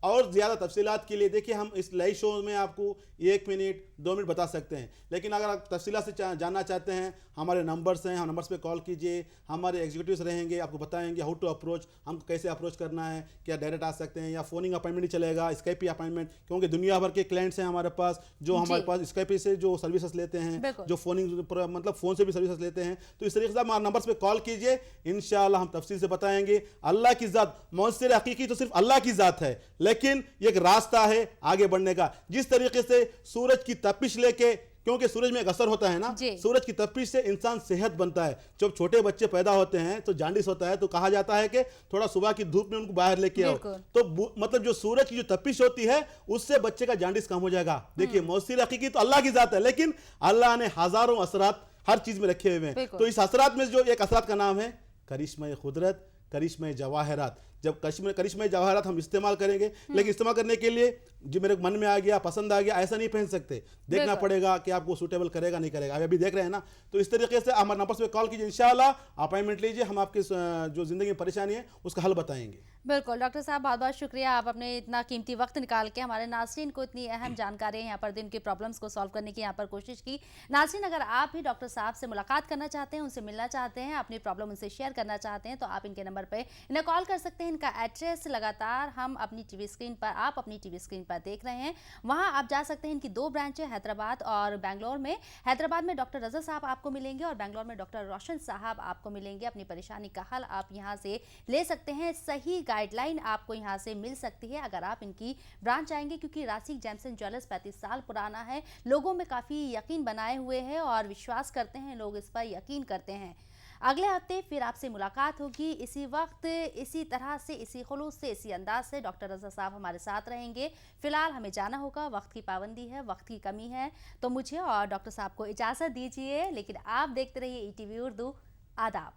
और ज़्यादा तफसीलात के लिए देखिए हम इस लाइव शो में आपको 1 मिनट 2 मिनट बता सकते हैं, लेकिन अगर आप तफसीलात से जानना चाहते हैं हमारे नंबर्स हैं, हम नंबर्स पे कॉल कीजिए। हमारे एग्जीक्यूटिव्स रहेंगे, आपको बताएंगे हाउ टू अप्रोच, हमको कैसे अप्रोच करना है, क्या डायरेक्ट आ सकते हैं या फोनिंग अपॉइंटमेंट ही चलेगा, स्काइपी अपॉइंटमेंट, क्योंकि दुनिया भर के क्लाइंट्स हैं हमारे पास जो हमारे पास स्काइपी से जो सर्विसेज लेते हैं, जो फोनिंग मतलब फ़ोन से भी सर्विसेज लेते हैं। तो इस तरीके से हमारे नंबर्स पे कॉल कीजिए, इंशाल्लाह हम तफसील से बताएंगे। अल्लाह की ज़ात, मौसर हकीकी तो सिर्फ अल्लाह की ज़ात है, लेकिन एक रास्ता है आगे बढ़ने का। जिस तरीके से सूरज की तपिश लेके, क्योंकि सूरज में एक असर होता है ना, सूरज की तपिश से इंसान सेहत बनता है। जब छोटे बच्चे पैदा होते हैं तो जांडिस होता है, तो कहा जाता है कि थोड़ा सुबह की धूप में उनको बाहर लेके आओ, तो मतलब जो सूरज की जो तपिश होती है उससे बच्चे का जांडिस कम हो जाएगा। देखिए मौसर हकीकी तो अल्लाह की जात है, लेकिन अल्लाह ने हजारों असरात हर चीज में रखे हुए हैं। तो इस असरात में जो एक असरात का नाम है करिश्मा खुदरत, करिश्मा जवाहरात। जब करिश्मा जवाहरात हम इस्तेमाल करेंगे, लेकिन इस्तेमाल करने के लिए जो मेरे मन में आ गया, पसंद आ गया, ऐसा नहीं पहन सकते, देखना पड़ेगा कि आपको सूटेबल करेगा नहीं करेगा। अभी देख रहे हैं ना, तो इस तरीके से हमारे नंबर पे कॉल कीजिए, इंशाल्लाह अपॉइंटमेंट लीजिए, हम आपकी जो जिंदगी में परेशानी है उसका हल बताएंगे। बिल्कुल डॉक्टर साहब, बहुत बहुत शुक्रिया, आप अपने इतना कीमती वक्त निकाल के हमारे नाज़रीन को इतनी अहम जानकारी यहाँ पर दिन के प्रॉब्लम्स को सॉल्व करने की यहाँ पर कोशिश की। नाज़रीन, अगर आप भी डॉक्टर साहब से मुलाकात करना चाहते हैं, उनसे मिलना चाहते हैं, अपनी प्रॉब्लम उनसे शेयर करना चाहते हैं, तो आप इनके नंबर पर इन्हें कॉल कर सकते हैं। इनका एड्रेस लगातार हम अपनी टीवी स्क्रीन पर, आप अपनी टीवी स्क्रीन पर देख रहे हैं, वहाँ आप जा सकते हैं। इनकी 2 ब्रांच है, हैदराबाद और बेंगलोर में। हैदराबाद में डॉक्टर रज़ा साहब आपको मिलेंगे और बेंगलोर में डॉक्टर रोशन साहब आपको मिलेंगे। अपनी परेशानी का हल आप यहाँ से ले सकते हैं, सही गाइडलाइन आपको यहाँ से मिल सकती है अगर आप इनकी ब्रांच आएंगे, क्योंकि राशिक जेम्स एंड ज्वेलर्स 35 साल पुराना है, लोगों में काफ़ी यकीन बनाए हुए है और विश्वास करते हैं लोग, इस पर यकीन करते हैं। अगले हफ्ते फिर आपसे मुलाकात होगी, इसी वक्त, इसी तरह से, इसी खुलूस से, इसी अंदाज से डॉक्टर रज़ा साहब हमारे साथ रहेंगे। फिलहाल हमें जाना होगा, वक्त की पाबंदी है, वक्त की कमी है, तो मुझे और डॉक्टर साहब को इजाज़त दीजिए, लेकिन आप देखते रहिए ETV उर्दू। आदाब।